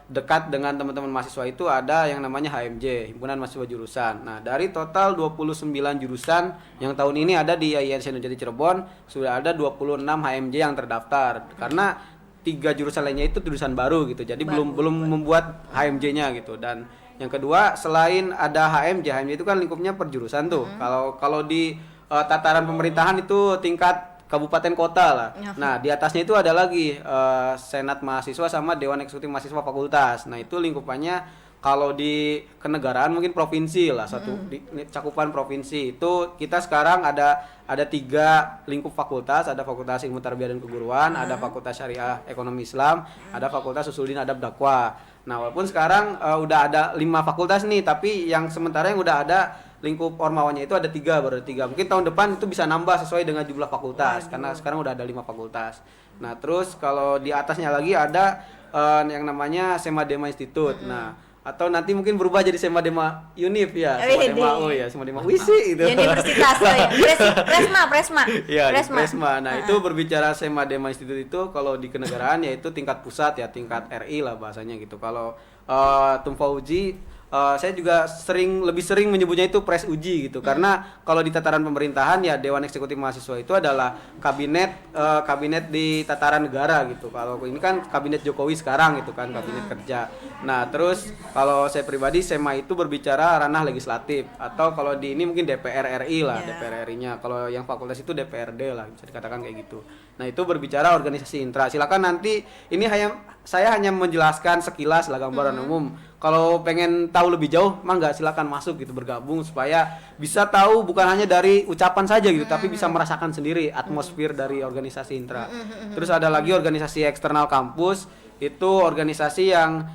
dekat dengan teman-teman mahasiswa itu ada yang namanya HMJ, Himpunan Mahasiswa Jurusan. Nah, dari total 29 jurusan yang tahun ini ada di IAIN Senjati Cirebon, sudah ada 26 HMJ yang terdaftar. Karena 3 jurusan lainnya itu jurusan baru gitu. Jadi belum membuat HMJ-nya gitu. Dan yang kedua, selain ada HMJ itu kan lingkupnya per jurusan tuh. Kalau di tataran pemerintahan itu tingkat kabupaten kota lah. Nah, di atasnya itu ada lagi Senat Mahasiswa sama Dewan Eksekutif Mahasiswa Fakultas. Nah, itu lingkupannya kalau di kenegaraan mungkin provinsi lah, satu cakupan provinsi. Itu kita sekarang ada 3 lingkup fakultas, ada Fakultas Ilmu Tarbiyah dan Keguruan, ada Fakultas Syariah Ekonomi Islam, ada Fakultas Usuluddin Adab Dakwah. Nah, walaupun sekarang udah ada 5 fakultas nih, tapi yang sementara yang udah ada lingkup ormawanya itu ada 3, baru 3. Mungkin tahun depan itu bisa nambah sesuai dengan jumlah fakultas. Karena sekarang udah ada 5 fakultas. Nah, terus kalau di atasnya lagi ada yang namanya Semadema Institute. Nah, atau nanti mungkin berubah jadi Semadema Unif ya, Semadema Wisi itu. Universitas ya. Presma. Iya, Presma. Nah, itu berbicara Semadema Institute itu kalau di kenegaraan yaitu tingkat pusat ya, tingkat RI lah bahasanya gitu. Kalau Tum Fauzi saya juga lebih sering menyebutnya itu Pres Uji gitu. Karena kalau di tataran pemerintahan ya Dewan Eksekutif Mahasiswa itu adalah kabinet di tataran negara gitu. Kalau ini kan kabinet Jokowi sekarang gitu kan, kabinet kerja. Nah, terus kalau saya pribadi SEMA itu berbicara ranah legislatif, atau kalau di ini mungkin DPR RI lah, DPR RI-nya. Kalau yang fakultas itu DPRD lah, bisa dikatakan kayak gitu. Nah, itu berbicara organisasi intra. Silakan nanti ini saya hanya menjelaskan sekilas lah gambaran umum. Kalau pengen tahu lebih jauh, mangga silakan masuk gitu, bergabung supaya bisa tahu bukan hanya dari ucapan saja gitu, tapi bisa merasakan sendiri atmosfer dari organisasi intra. Terus ada lagi organisasi eksternal kampus, itu organisasi yang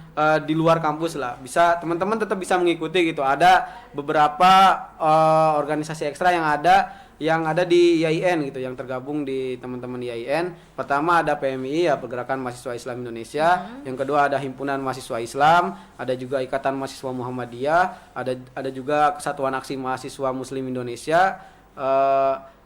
di luar kampus lah. Bisa teman-teman tetap bisa mengikuti gitu. Ada beberapa organisasi ekstra yang ada di IAIN gitu, yang tergabung di teman-teman IAIN. Pertama ada PMI ya, Pergerakan Mahasiswa Islam Indonesia. Yang kedua ada Himpunan Mahasiswa Islam, ada juga Ikatan Mahasiswa Muhammadiyah, ada juga Kesatuan Aksi Mahasiswa Muslim Indonesia,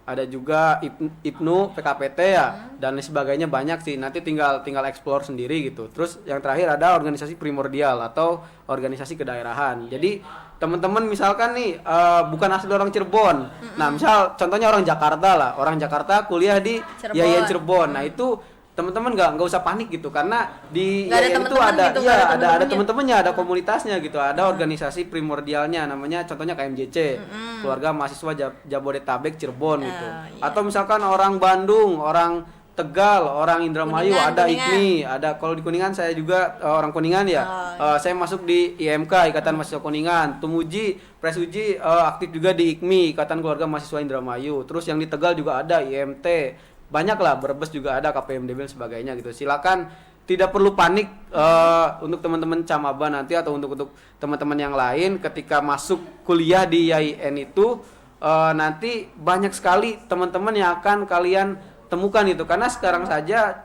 ada juga IPNU, PKPT ya, dan lain sebagainya, banyak sih. Nanti tinggal explore sendiri gitu. Terus yang terakhir ada organisasi primordial atau organisasi kedaerahan. Jadi teman-teman misalkan nih bukan asli orang Cirebon. Nah, misal contohnya orang Jakarta lah. Orang Jakarta kuliah di IAIN Cirebon. Nah, itu teman-teman nggak usah panik gitu, karena di IAIN itu ada gitu, ada teman-temannya, ada komunitasnya gitu, ada organisasi primordialnya namanya contohnya KMJC, Keluarga Mahasiswa Jabodetabek Cirebon gitu. Atau misalkan orang Bandung, orang Tegal, orang Indramayu, ada IKMI, ada kalau di Kuningan saya juga orang Kuningan ya. Saya masuk di IMK, Ikatan Mahasiswa Kuningan. Tumuji, Presuji aktif juga di IKMI, Ikatan Keluarga Mahasiswa Indramayu. Terus yang di Tegal juga ada IMT. Banyak lah, Brebes juga ada, KPMDB dan sebagainya gitu. Silakan, tidak perlu panik untuk teman-teman Camaba nanti atau untuk teman-teman yang lain ketika masuk kuliah di IAIN itu nanti banyak sekali teman-teman yang akan kalian temukan itu, karena sekarang saja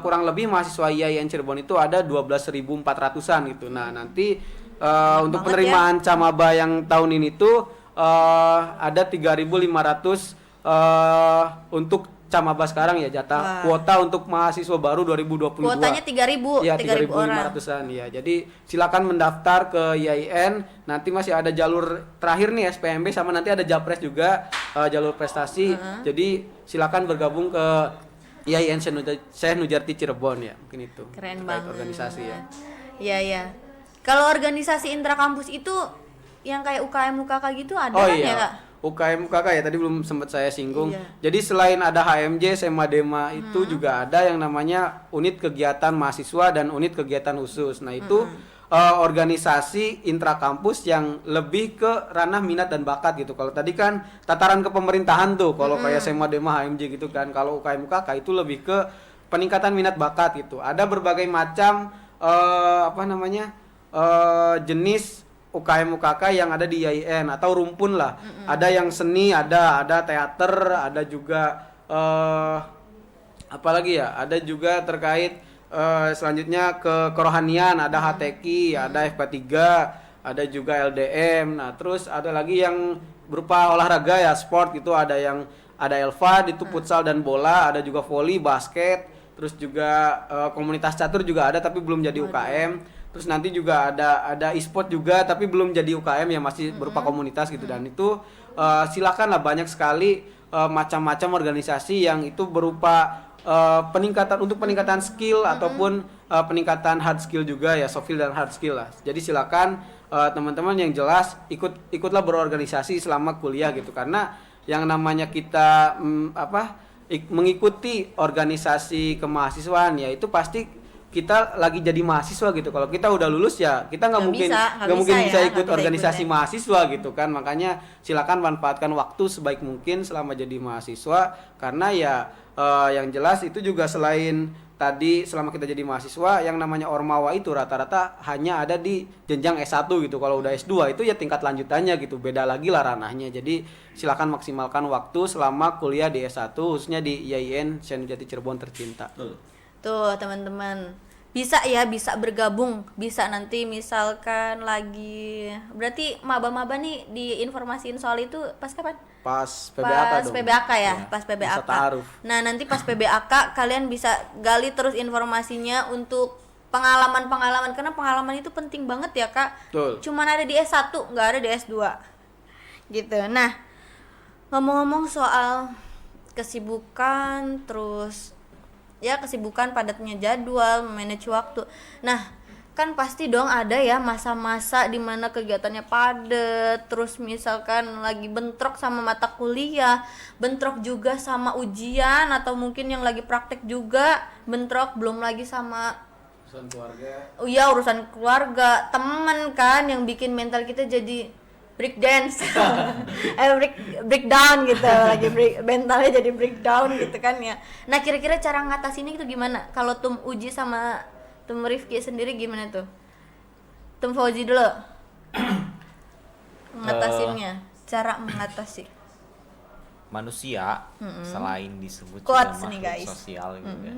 kurang lebih mahasiswa IAIN Cirebon itu ada 12.400-an gitu. Nah, nanti untuk penerimaan Camaba yang tahun ini tuh ada 3.500 untuk Camaba sekarang ya, jatah kuota untuk mahasiswa baru 2022. Kuotanya 3.000, ya, 3.500-an ya. Jadi silakan mendaftar ke IAIN. Nanti masih ada jalur terakhir nih SPMB, sama nanti ada Japres juga, jalur prestasi. Jadi silakan bergabung ke IAIN Syekh Nurjati Cirebon ya. Mungkin itu. Keren banget. Organisasi ya. Iya. Kalau organisasi intrakampus itu yang kayak UKM UKK gitu ada kan ya, Kak? UKM UKK ya, tadi belum sempat saya singgung. Iya. Jadi selain ada HMJ, Semadema itu juga ada yang namanya unit kegiatan mahasiswa dan unit kegiatan khusus. Nah, itu organisasi intrakampus yang lebih ke ranah minat dan bakat gitu. Kalau tadi kan tataran kepemerintahan tuh, kalau kayak Semadema, HMJ gitu kan. Kalau UKM UKK itu lebih ke peningkatan minat bakat gitu. Ada berbagai macam jenis UKM UKK yang ada di IAIN atau rumpun lah. Ada yang seni, ada teater, ada juga apalagi ya? Ada juga terkait selanjutnya ke kerohanian, ada HTQ, ada FK3, ada juga LDM. Nah, terus ada lagi yang berupa olahraga ya, sport gitu, ada Elva itu futsal dan bola, ada juga voli, basket, terus juga komunitas catur juga ada tapi belum jadi UKM. Terus nanti juga ada e-sport juga tapi belum jadi UKM ya, masih berupa komunitas gitu. Dan itu silakan lah, banyak sekali macam-macam organisasi yang itu berupa peningkatan skill ataupun peningkatan hard skill juga ya, soft skill dan hard skill lah. Jadi silakan teman-teman yang jelas ikutlah berorganisasi selama kuliah gitu, karena yang namanya kita mengikuti organisasi kemahasiswaan ya itu pasti kita lagi jadi mahasiswa gitu. Kalau kita udah lulus ya kita nggak mungkin bisa ikut organisasi mahasiswa gitu kan. Makanya silakan manfaatkan waktu sebaik mungkin selama jadi mahasiswa, karena ya yang jelas itu juga selain tadi selama kita jadi mahasiswa yang namanya Ormawa itu rata-rata hanya ada di jenjang S1 gitu. Kalau udah S2 itu ya tingkat lanjutannya gitu, beda lagi lah ranahnya. Jadi silakan maksimalkan waktu selama kuliah di S1 khususnya di IAIN Syekh Nurjati Cirebon tercinta. Tuh teman-teman, bisa bergabung, bisa nanti misalkan lagi, berarti maba-maba nih diinformasiin soal itu pas kapan? Pas PBAK dong. PBAK ya, pas PBAK. Nah, nanti pas PBAK kalian bisa gali terus informasinya untuk pengalaman-pengalaman, karena pengalaman itu penting banget ya, Kak. Betul. Cuman ada di S1, nggak ada di S2. Gitu. Nah, ngomong-ngomong soal kesibukan, terus ya kesibukan, padatnya jadwal, manage waktu. Nah, kan pasti dong ada ya masa-masa dimana kegiatannya padat, terus misalkan lagi bentrok sama mata kuliah, bentrok juga sama ujian, atau mungkin yang lagi praktek juga bentrok, belum lagi sama urusan keluarga. Oh iya, urusan keluarga, teman kan yang bikin mental kita jadi breakdance, breakdown gitu, lagi mentalnya jadi breakdown gitu kan ya. Nah, kira-kira cara ngatasinnya itu gimana? Kalau uji sama Tum Rifki sendiri gimana tuh? Tum Fauzi dulu. Ngatasinnya, cara mengatasi. Manusia selain disebut Quotes juga nih, makhluk guys. sosial gitu kan.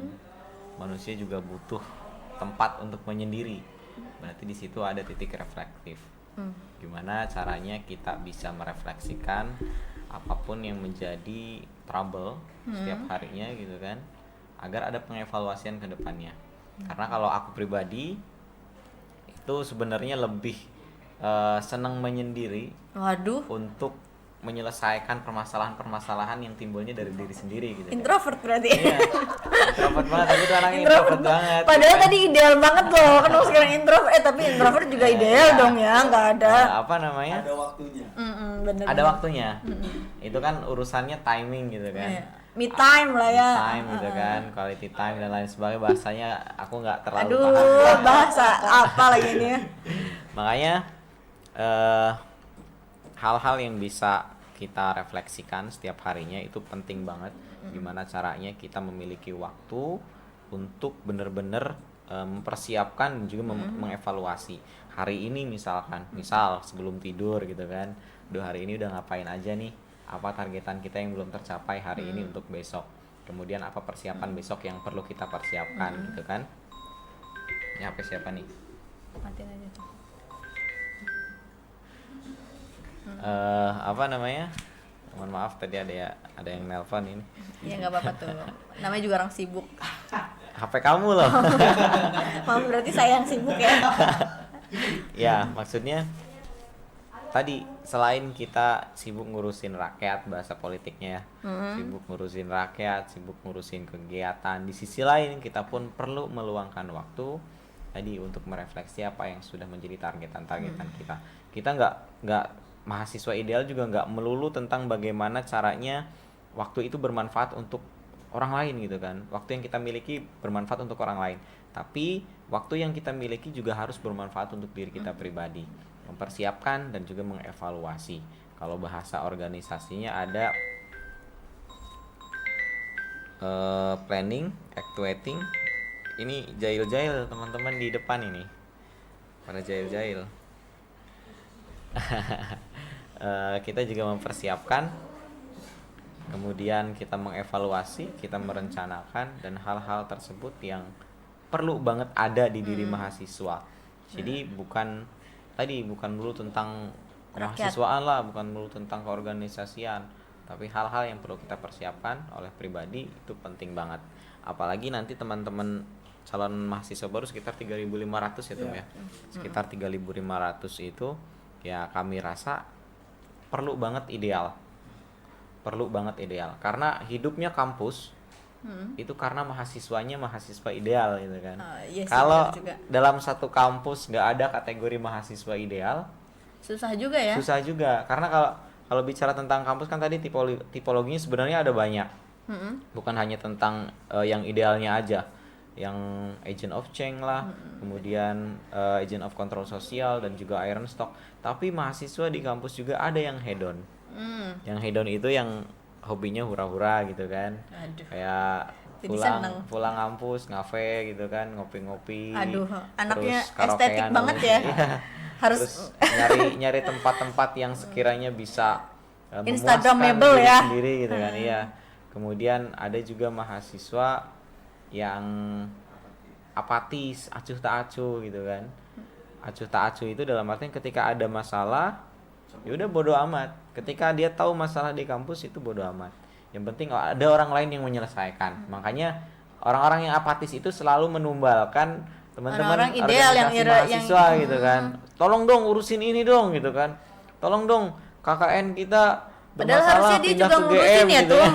Manusia juga butuh tempat untuk menyendiri. Berarti di situ ada titik reflektif. Gimana caranya kita bisa merefleksikan apapun yang menjadi trouble setiap harinya gitu kan, agar ada pengevaluasian ke depannya. Karena kalau aku pribadi itu sebenarnya lebih senang menyendiri Waduh, untuk menyelesaikan permasalahan-permasalahan yang timbulnya dari diri sendiri gitu. introvert berarti. Iya, introvert banget, tapi itu anaknya introvert banget. Padahal kan. tadi ideal banget loh, kan lo sekarang introvert. Tapi introvert juga ideal Iya. dong ya, nggak ada. Apa namanya? Ada waktunya. Bener. Ada waktunya. Itu kan urusannya timing gitu kan. Iya. Me time lah ya. Me time gitu kan, quality time dan lain sebagainya. Bahasanya aku nggak terlalu Aduh, paham. bahasa apa lagi ini ya? Makanya hal-hal yang bisa kita refleksikan setiap harinya itu penting banget. Gimana caranya kita memiliki waktu untuk benar-benar mempersiapkan dan juga mengevaluasi hari ini. Misal sebelum tidur gitu kan, hari ini udah ngapain aja nih, apa targetan kita yang belum tercapai hari ini untuk besok, kemudian apa persiapan besok yang perlu kita persiapkan gitu kan. Ini HP siapa nih? Matiin aja tuh. Apa namanya? Mohon maaf tadi ada yang nelpon ini. Iya nggak apa-apa tuh. Namanya juga orang sibuk. HP kamu loh. Maaf berarti saya yang sibuk ya. Ya, maksudnya tadi selain kita sibuk ngurusin rakyat, bahasa politiknya ya, sibuk ngurusin rakyat, sibuk ngurusin kegiatan, di sisi lain kita pun perlu meluangkan waktu tadi untuk merefleksi apa yang sudah menjadi targetan kita. Kita nggak mahasiswa ideal juga nggak melulu tentang bagaimana caranya waktu itu bermanfaat untuk orang lain gitu kan. Waktu yang kita miliki bermanfaat untuk orang lain, tapi waktu yang kita miliki juga harus bermanfaat untuk diri kita pribadi, mempersiapkan dan juga mengevaluasi. Kalau bahasa organisasinya ada planning, actuating. Ini jail-jail teman-teman di depan ini, pada jail-jail. Kita juga mempersiapkan, kemudian kita mengevaluasi, kita merencanakan, dan hal-hal tersebut yang perlu banget ada di diri mahasiswa. Jadi bukan dulu tentang kemahasiswaan lah, bukan dulu tentang keorganisasian, tapi hal-hal yang perlu kita persiapkan oleh pribadi itu penting banget. Apalagi nanti teman-teman calon mahasiswa baru sekitar 3.500 ya Tum ya. Sekitar 3.500 itu ya kami rasa perlu banget ideal karena hidupnya kampus itu karena mahasiswanya mahasiswa ideal gitu kan. Iya sih, Kalau benar juga. dalam satu kampus nggak ada kategori mahasiswa ideal, Susah juga ya. susah juga. Karena kalau bicara tentang kampus kan tadi tipologinya sebenarnya ada banyak, bukan hanya tentang yang idealnya aja, yang agent of change lah, kemudian agent of control sosial dan juga iron stock. Tapi mahasiswa di kampus juga ada yang hedon. Yang hedon itu yang hobinya hura-hura gitu kan. Aduh. Kayak Jadi seneng. pulang kampus ngafe gitu kan, ngopi-ngopi. Aduh, anaknya terus karaokean estetik banget gitu. ya. Iya. Harus Terus nyari tempat-tempat yang sekiranya bisa Instagramable memuaskan diri ya. sendiri gitu kan. Iya. Kemudian ada juga mahasiswa yang apatis, acuh tak acuh gitu kan. Acuh tak acuh itu dalam artian ketika ada masalah ya udah bodo amat. Ketika dia tahu masalah di kampus itu bodo amat. Yang penting ada orang lain yang menyelesaikan. Makanya orang-orang yang apatis itu selalu menumbalkan teman-teman Orang-orang ideal yang mahasiswa gitu kan. Tolong dong urusin ini dong gitu kan. Tolong dong KKN kita Padahal bermasalah, harusnya dia pindah juga ke ngurusin GM ya gitu tuh.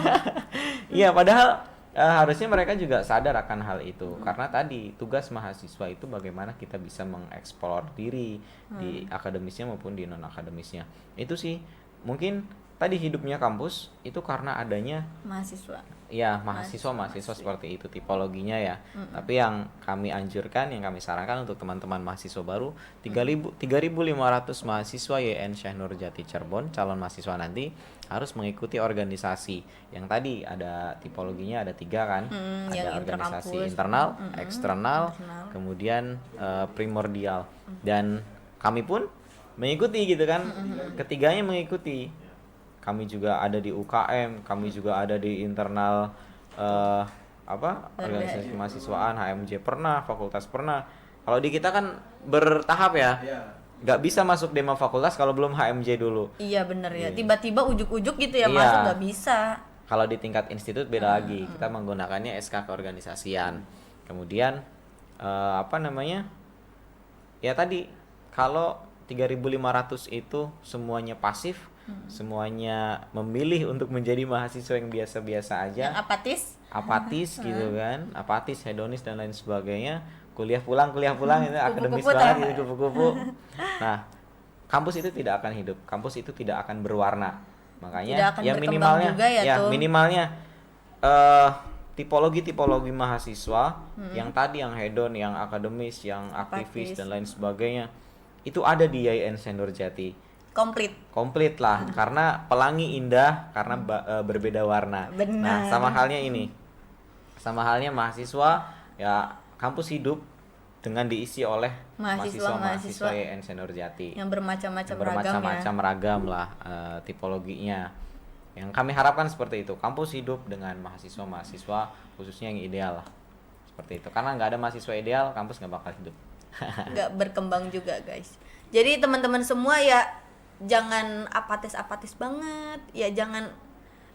Iya, padahal harusnya mereka juga sadar akan hal itu. Karena tadi tugas mahasiswa itu bagaimana kita bisa mengeksplor diri di akademisnya maupun di non akademisnya. Itu sih mungkin tadi hidupnya kampus itu karena adanya mahasiswa. ya mahasiswa seperti itu tipologinya ya. Tapi yang kami anjurkan, yang kami sarankan untuk teman-teman mahasiswa baru 3.500 mahasiswa YN Syekh Nurjati Cirebon calon mahasiswa nanti harus mengikuti organisasi yang tadi ada tipologinya ada 3 kan. Ada organisasi internal, eksternal, kemudian primordial. Dan kami pun mengikuti gitu kan. Ketiganya mengikuti. Kami juga ada di UKM, kami juga ada di internal organisasi kemahasiswaan, HMJ pernah, fakultas pernah. Kalau di kita kan bertahap ya, nggak bisa masuk dema fakultas kalau belum HMJ dulu. Iya bener ya, tiba-tiba ujuk-ujuk gitu ya masuk nggak bisa. Kalau di tingkat institut beda lagi, kita menggunakannya SK keorganisasian. Kemudian ya tadi kalau 3.500 itu semuanya pasif, semuanya memilih untuk menjadi mahasiswa yang biasa-biasa aja, yang apatis gitu kan, apatis, hedonis dan lain sebagainya, kuliah pulang itu akademis banget gitu, kupu-kupu. Nah, kampus itu tidak akan hidup, kampus itu tidak akan berwarna. Makanya ya minimalnya tipologi mahasiswa yang tadi, yang hedon, yang akademis, yang aktivis dan lain sebagainya itu ada di YN Syekh Nurjati. Komplit lah, karena pelangi indah karena berbeda warna. Benar. Nah, sama halnya mahasiswa ya, kampus hidup dengan diisi oleh mahasiswa YN Syekh Nurjati yang bermacam-macam ragam lah tipologinya. Yang kami harapkan seperti itu, kampus hidup dengan mahasiswa khususnya yang ideal lah, seperti itu. Karena nggak ada mahasiswa ideal, kampus nggak bakal hidup. Nggak berkembang juga guys. Jadi teman-teman semua ya jangan apatis banget, ya jangan,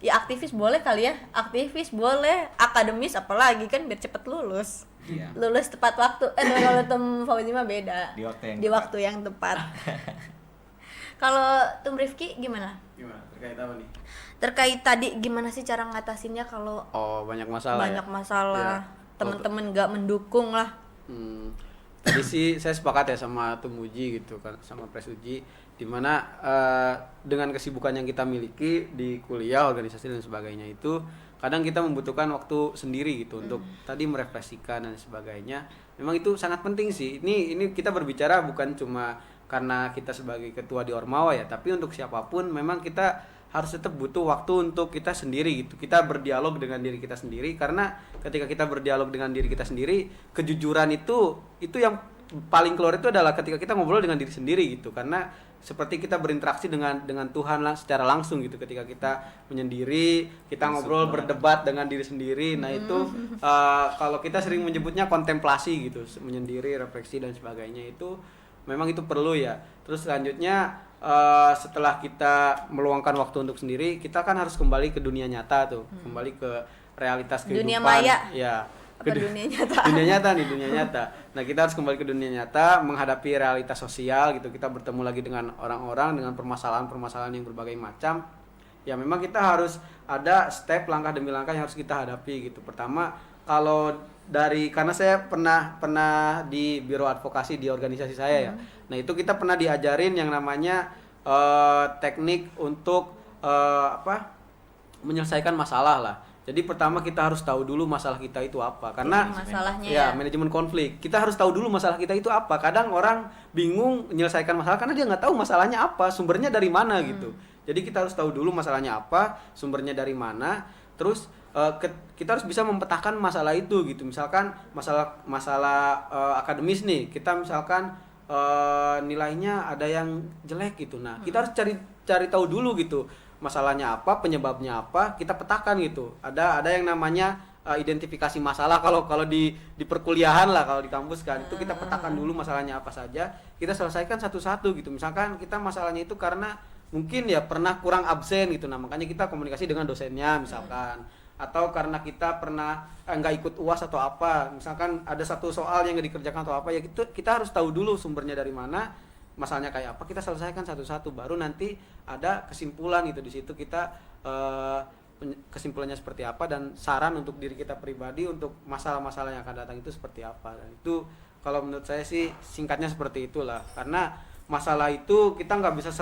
ya aktivis boleh kali ya, aktivis boleh, akademis apalagi kan biar cepet lulus. Lulus tepat waktu. Kalau Tum Fauzi mah beda, di waktu yang tepat. Kalau Tum Rifki gimana terkait apa nih? Terkait tadi gimana sih cara ngatasinnya kalau banyak masalah ya? Teman-teman nggak mendukung lah. Tadi sih saya sepakat ya sama Tum Uji gitu kan, sama Pres Uji, dimana dengan kesibukan yang kita miliki di kuliah, organisasi dan sebagainya itu kadang kita membutuhkan waktu sendiri gitu untuk tadi merefleksikan dan sebagainya. Memang itu sangat penting sih. Ini kita berbicara bukan cuma karena kita sebagai ketua di Ormawa ya, tapi untuk siapapun memang kita harus tetap butuh waktu untuk kita sendiri gitu. Kita berdialog dengan diri kita sendiri, karena ketika kita berdialog dengan diri kita sendiri, kejujuran itu yang paling keluar itu adalah ketika kita ngobrol dengan diri sendiri gitu. Karena seperti kita berinteraksi dengan Tuhan secara langsung gitu. Ketika kita menyendiri, kita ngobrol, berdebat dengan diri sendiri. Nah, itu kalau kita sering menyebutnya kontemplasi gitu, menyendiri, refleksi dan sebagainya, itu memang itu perlu ya. Terus selanjutnya setelah kita meluangkan waktu untuk sendiri, kita kan harus kembali ke dunia nyata tuh, kembali ke realitas kehidupan. Dunia maya. Ya. Dunia nyata. Dunia nyata. Nah, kita harus kembali ke dunia nyata, menghadapi realitas sosial gitu. Kita bertemu lagi dengan orang-orang, dengan permasalahan-permasalahan yang berbagai macam. Ya memang kita harus ada step, langkah demi langkah yang harus kita hadapi gitu. Pertama, karena saya pernah di biro advokasi di organisasi saya ya. Nah, itu kita pernah diajarin yang namanya teknik untuk menyelesaikan masalah lah. Jadi pertama kita harus tahu dulu masalah kita itu apa. Karena masalahnya ya manajemen konflik. Kita harus tahu dulu masalah kita itu apa. Kadang orang bingung menyelesaikan masalah karena dia nggak tahu masalahnya apa, sumbernya dari mana gitu. Jadi kita harus tahu dulu masalahnya apa, sumbernya dari mana. Terus kita harus bisa memetakan masalah itu gitu. Misalkan masalah akademis nih, kita misalkan nilainya ada yang jelek gitu. Nah, kita harus cari tahu dulu gitu. Masalahnya apa, penyebabnya apa, kita petakan gitu. Ada yang namanya identifikasi masalah kalau di perkuliahan lah, kalau di kampus kan. Itu kita petakan dulu masalahnya apa saja, kita selesaikan satu-satu gitu. Misalkan kita masalahnya itu karena mungkin ya pernah kurang absen gitu. Nah, makanya kita komunikasi dengan dosennya misalkan. Atau karena kita pernah nggak ikut UAS atau apa. Misalkan ada satu soal yang nggak dikerjakan atau apa, ya kita harus tahu dulu sumbernya dari mana, masalahnya kayak apa, kita selesaikan satu-satu, baru nanti ada kesimpulan gitu. Di situ kita kesimpulannya seperti apa dan saran untuk diri kita pribadi untuk masalah-masalah yang akan datang itu seperti apa. Dan itu kalau menurut saya sih singkatnya seperti itulah. Karena masalah itu kita nggak bisa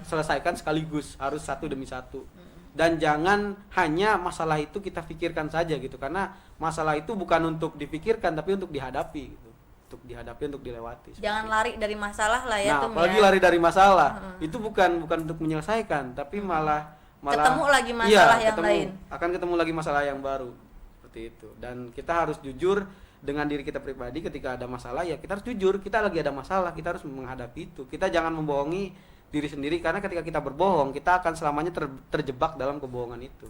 selesaikan sekaligus, harus satu demi satu. Dan jangan hanya masalah itu kita pikirkan saja gitu, karena masalah itu bukan untuk dipikirkan tapi untuk dihadapi gitu. Untuk dihadapi, untuk dilewati. Jangan lari dari masalah lah ya, Nah, apalagi lari dari masalah. Itu bukan untuk menyelesaikan, tapi malah ketemu lagi masalah yang lain. Akan ketemu lagi masalah yang baru. Seperti itu. Dan kita harus jujur dengan diri kita pribadi. Ketika ada masalah ya kita harus jujur, kita lagi ada masalah, kita harus menghadapi itu. Kita jangan membohongi diri sendiri, karena ketika kita berbohong kita akan selamanya terjebak dalam kebohongan itu.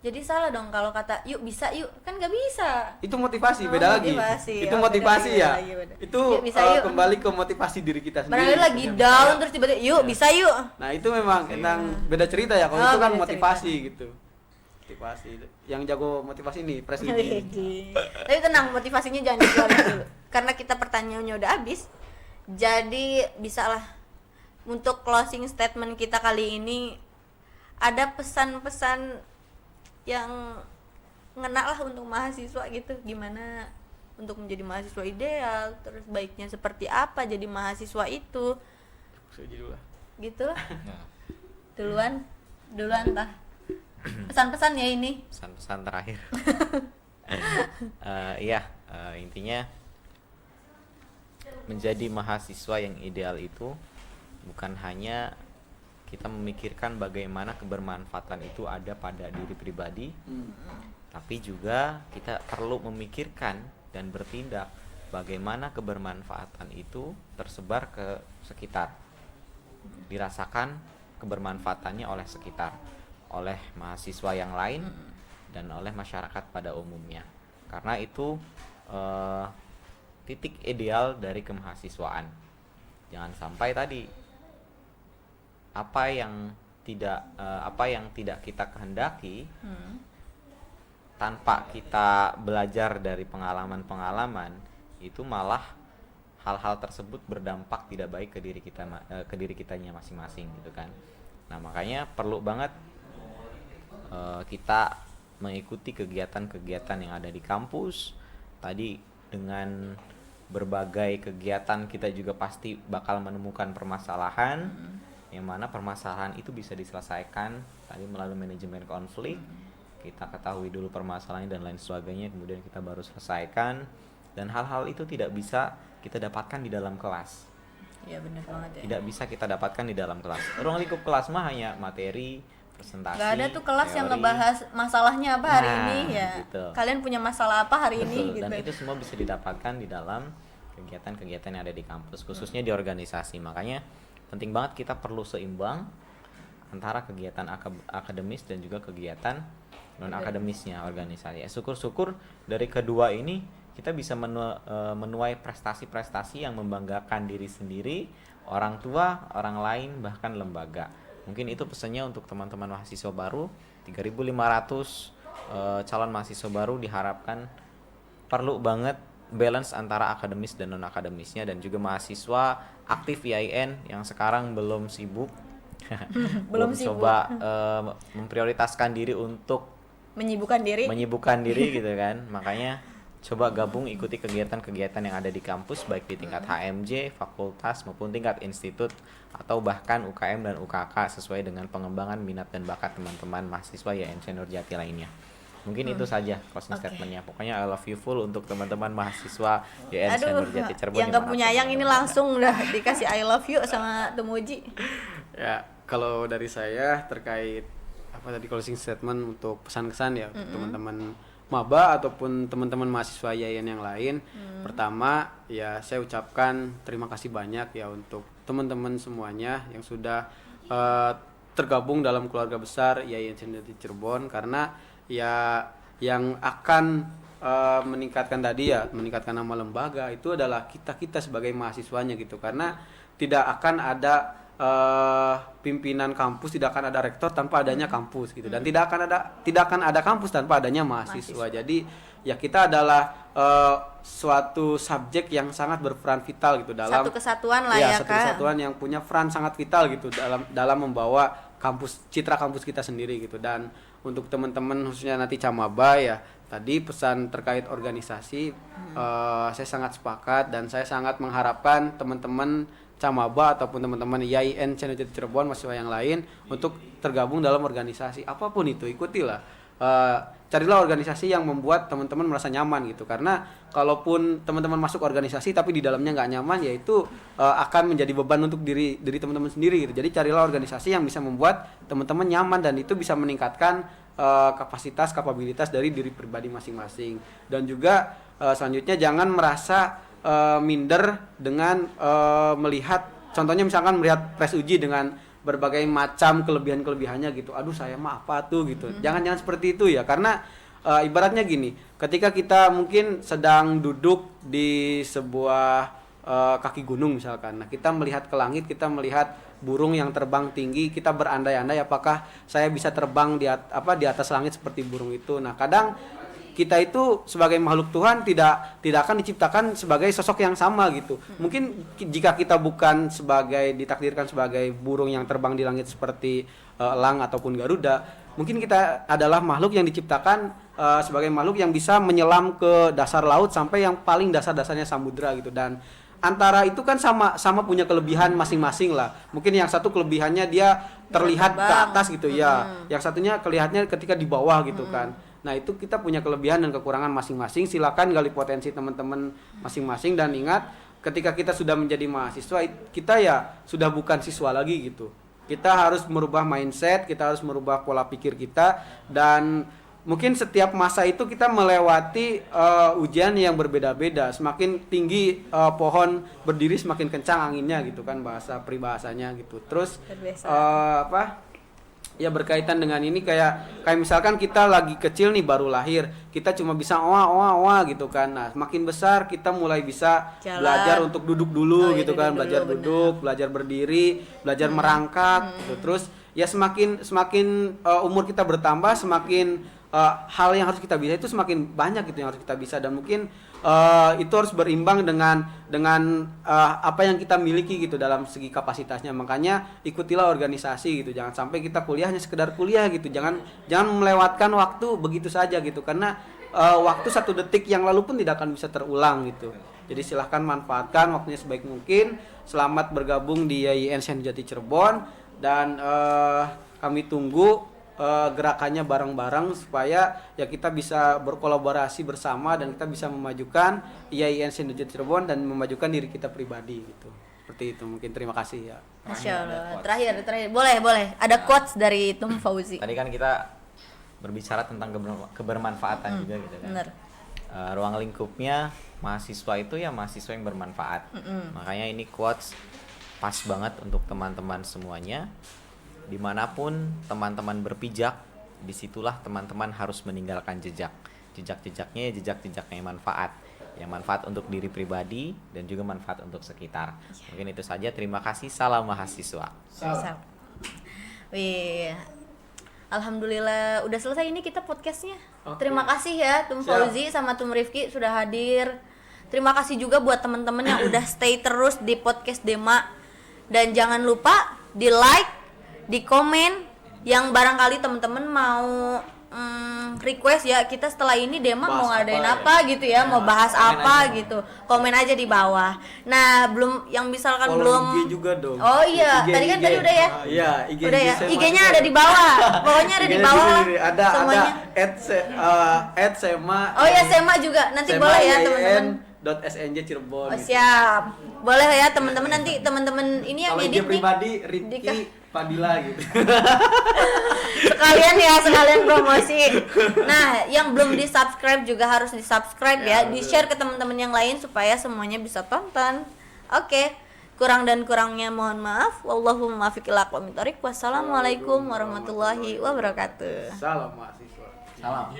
Jadi salah dong kalau kata yuk bisa yuk, kan nggak bisa. Itu motivasi, beda lagi. Itu motivasi ya. Itu bisa, yuk. Kembali ke motivasi diri kita sendiri. Barangkali lagi down terus tiba-tiba yuk bisa yuk. Nah itu memang beda cerita ya. Kalau itu kan motivasi gitu. Motivasi. Yang jago motivasi ini presiden. Tapi tenang, motivasinya jangan dijual dulu. Karena kita pertanyaannya udah habis. Jadi bisalah untuk closing statement kita kali ini ada pesan-pesan yang ngena lah untuk mahasiswa gitu, gimana untuk menjadi mahasiswa ideal, terus baiknya seperti apa jadi mahasiswa itu. Gitu lah. Duluan tah. Pesan-pesan ya ini. Pesan-pesan terakhir. Intinya menjadi mahasiswa yang ideal itu bukan hanya kita memikirkan bagaimana kebermanfaatan itu ada pada diri pribadi, tapi juga kita perlu memikirkan dan bertindak bagaimana kebermanfaatan itu tersebar ke sekitar, dirasakan kebermanfaatannya oleh sekitar, oleh mahasiswa yang lain dan oleh masyarakat pada umumnya. Karena itu titik ideal dari kemahasiswaan. Jangan sampai tadi apa yang tidak kita kehendaki tanpa kita belajar dari pengalaman-pengalaman itu malah hal-hal tersebut berdampak tidak baik ke diri kitanya masing-masing gitu kan. Nah makanya perlu banget kita mengikuti kegiatan-kegiatan yang ada di kampus. Tadi dengan berbagai kegiatan kita juga pasti bakal menemukan permasalahan, yang mana permasalahan itu bisa diselesaikan tadi melalui manajemen konflik. Kita ketahui dulu permasalahannya dan lain sebagainya, kemudian kita baru selesaikan. Dan hal-hal itu tidak bisa kita dapatkan di dalam kelas. Iya benar banget ya. Tidak bisa kita dapatkan di dalam kelas. Ruang lingkup kelas mah hanya materi, presentasi. Gak ada tuh kelas teori yang ngebahas masalahnya apa hari ini ya. Gitu. Kalian punya masalah apa hari ini gitu. Dan itu semua bisa didapatkan di dalam kegiatan-kegiatan yang ada di kampus, khususnya di organisasi. Makanya penting banget kita perlu seimbang antara kegiatan akademis dan juga kegiatan non akademisnya organisasi. Syukur-syukur dari kedua ini kita bisa menuai prestasi-prestasi yang membanggakan diri sendiri, orang tua, orang lain, bahkan lembaga. Mungkin itu pesannya untuk teman-teman mahasiswa baru. 3.500 calon mahasiswa baru diharapkan perlu banget balance antara akademis dan non akademisnya, dan juga mahasiswa aktif IAIN yang sekarang belum sibuk belum coba memprioritaskan diri untuk menyibukkan diri gitu kan. Makanya coba gabung, ikuti kegiatan-kegiatan yang ada di kampus, baik di tingkat HMJ, fakultas maupun tingkat institut, atau bahkan UKM dan UKK sesuai dengan pengembangan minat dan bakat teman-teman mahasiswa IAIN Senior Jati lainnya. Mungkin itu saja closing statementnya. Pokoknya I love you full untuk teman-teman mahasiswa YN Senior Jati Cirebon. Yang gak punya ayang ini langsung udah dikasih I love you sama Temuji. Ya, kalau dari saya terkait apa tadi closing statement untuk pesan-kesan ya untuk teman-teman maba ataupun teman-teman mahasiswa YN yang lain. Pertama, ya saya ucapkan terima kasih banyak ya untuk teman-teman semuanya yang sudah tergabung dalam keluarga besar YN Senior Jati Cirebon, karena ya yang akan meningkatkan nama lembaga itu adalah kita sebagai mahasiswanya gitu. Karena tidak akan ada pimpinan kampus, tidak akan ada rektor tanpa adanya kampus gitu, dan tidak akan ada kampus tanpa adanya mahasiswa. Jadi ya kita adalah suatu subjek yang sangat berperan vital gitu dalam satu kesatuan lah ya satu kan. kesatuan yang punya peran sangat vital gitu dalam membawa citra kampus kita sendiri gitu. Dan untuk teman-teman khususnya nanti Camaba ya, tadi pesan terkait organisasi saya sangat sepakat, dan saya sangat mengharapkan teman-teman Camaba ataupun teman-teman YIN Senja Jati Cirebon, mahasiswa yang lain untuk tergabung dalam organisasi apapun itu, ikutilah. Carilah organisasi yang membuat teman-teman merasa nyaman gitu, karena kalaupun teman-teman masuk organisasi tapi di dalamnya nggak nyaman, ya itu akan menjadi beban untuk diri teman-teman sendiri gitu. Jadi carilah organisasi yang bisa membuat teman-teman nyaman dan itu bisa meningkatkan kapabilitas dari diri pribadi masing-masing. Dan juga selanjutnya jangan merasa minder dengan melihat, contohnya misalkan melihat pres uji dengan berbagai macam kelebihannya gitu. Aduh saya mah apa tuh gitu. Jangan seperti itu ya, karena ibaratnya gini, ketika kita mungkin sedang duduk di sebuah kaki gunung misalkan. Nah, kita melihat ke langit, kita melihat burung yang terbang tinggi, kita berandai-andai apakah saya bisa terbang di atas langit seperti burung itu. Nah, kadang kita itu sebagai makhluk Tuhan tidak akan diciptakan sebagai sosok yang sama gitu. Mungkin jika kita bukan ditakdirkan sebagai burung yang terbang di langit seperti elang ataupun garuda, mungkin kita adalah makhluk yang diciptakan sebagai makhluk yang bisa menyelam ke dasar laut sampai yang paling dasar-dasarnya samudra gitu. Dan antara itu kan sama punya kelebihan masing-masing lah. Mungkin yang satu kelebihannya dia terlihat ke atas gitu ya. Yang satunya kelihatannya ketika di bawah gitu kan. Nah, itu kita punya kelebihan dan kekurangan masing-masing. Silakan gali potensi teman-teman masing-masing dan ingat, ketika kita sudah menjadi mahasiswa, kita ya sudah bukan siswa lagi gitu. Kita harus merubah mindset, kita harus merubah pola pikir kita, dan mungkin setiap masa itu kita melewati ujian yang berbeda-beda. Semakin tinggi pohon berdiri, semakin kencang anginnya gitu kan, peribahasanya gitu. Terus ya berkaitan dengan ini kayak misalkan kita lagi kecil nih, baru lahir, kita cuma bisa oa gitu kan. Nah, makin besar kita mulai bisa belajar untuk duduk dulu gitu kan, belajar duduk, belajar berdiri, belajar merangkak gitu. Terus ya semakin umur kita bertambah, semakin hal yang harus kita bisa itu semakin banyak gitu yang harus kita bisa, dan mungkin itu harus berimbang dengan apa yang kita miliki gitu dalam segi kapasitasnya. Makanya ikutilah organisasi gitu. Jangan sampai kita kuliah hanya sekedar kuliah gitu. Jangan melewatkan waktu begitu saja gitu, karena waktu 1 detik yang lalu pun tidak akan bisa terulang gitu. Jadi silahkan manfaatkan waktunya sebaik mungkin. Selamat bergabung di YIN Senja Jati Cirebon, dan kami tunggu gerakannya bareng-bareng supaya ya kita bisa berkolaborasi bersama dan kita bisa memajukan YIN Senja Jati Cirebon dan memajukan diri kita pribadi gitu. Seperti itu mungkin. Terima kasih ya. Masya Allah. Terakhir boleh ada quotes dari Tum Fauzi. Tadi kan kita berbicara tentang kebermanfaatan juga gitu kan. Bener. Ruang lingkupnya mahasiswa itu ya mahasiswa yang bermanfaat. Makanya ini quotes pas banget untuk teman-teman semuanya. Dimanapun teman-teman berpijak, disitulah teman-teman harus meninggalkan jejak. Jejak-jejaknya yang manfaat. Yang manfaat untuk diri pribadi dan juga manfaat untuk sekitar. Mungkin itu saja. Terima kasih. Salam mahasiswa. Salam. Wih, alhamdulillah udah selesai ini kita podcastnya. Terima kasih ya Tum Fauzi sama Tum Rifki sudah hadir. Terima kasih juga buat teman-teman yang udah stay terus di podcast Dema. Dan jangan lupa di like, di komen, yang barangkali teman-teman mau request ya, kita setelah ini Dema mau ngadain apa gitu ya, mau bahas apa gitu, komen aja di bawah. Nah, belum IG juga dong. Oh iya, tadi udah ya. Iya, IG udah ya. IG-nya ada di bawah. Pokoknya ada di bawah lah. Ada semuanya. @sema. Oh ya, Sema juga. Nanti boleh ya teman-teman. .snj Cirebon. Oh, siap. Boleh ya teman-teman, nanti teman-teman ini yang edit pribadi Rifki Fadila gitu. sekalian promosi. Nah, yang belum di-subscribe juga harus di-subscribe ya, di-share ke teman-teman yang lain supaya semuanya bisa tonton. Oke. Kurang dan kurangnya mohon maaf. Wallahu muwaffiq ila aqwamit thoriq. Wassalamualaikum warahmatullahi wabarakatuh. Salam mahasiswa. Salam.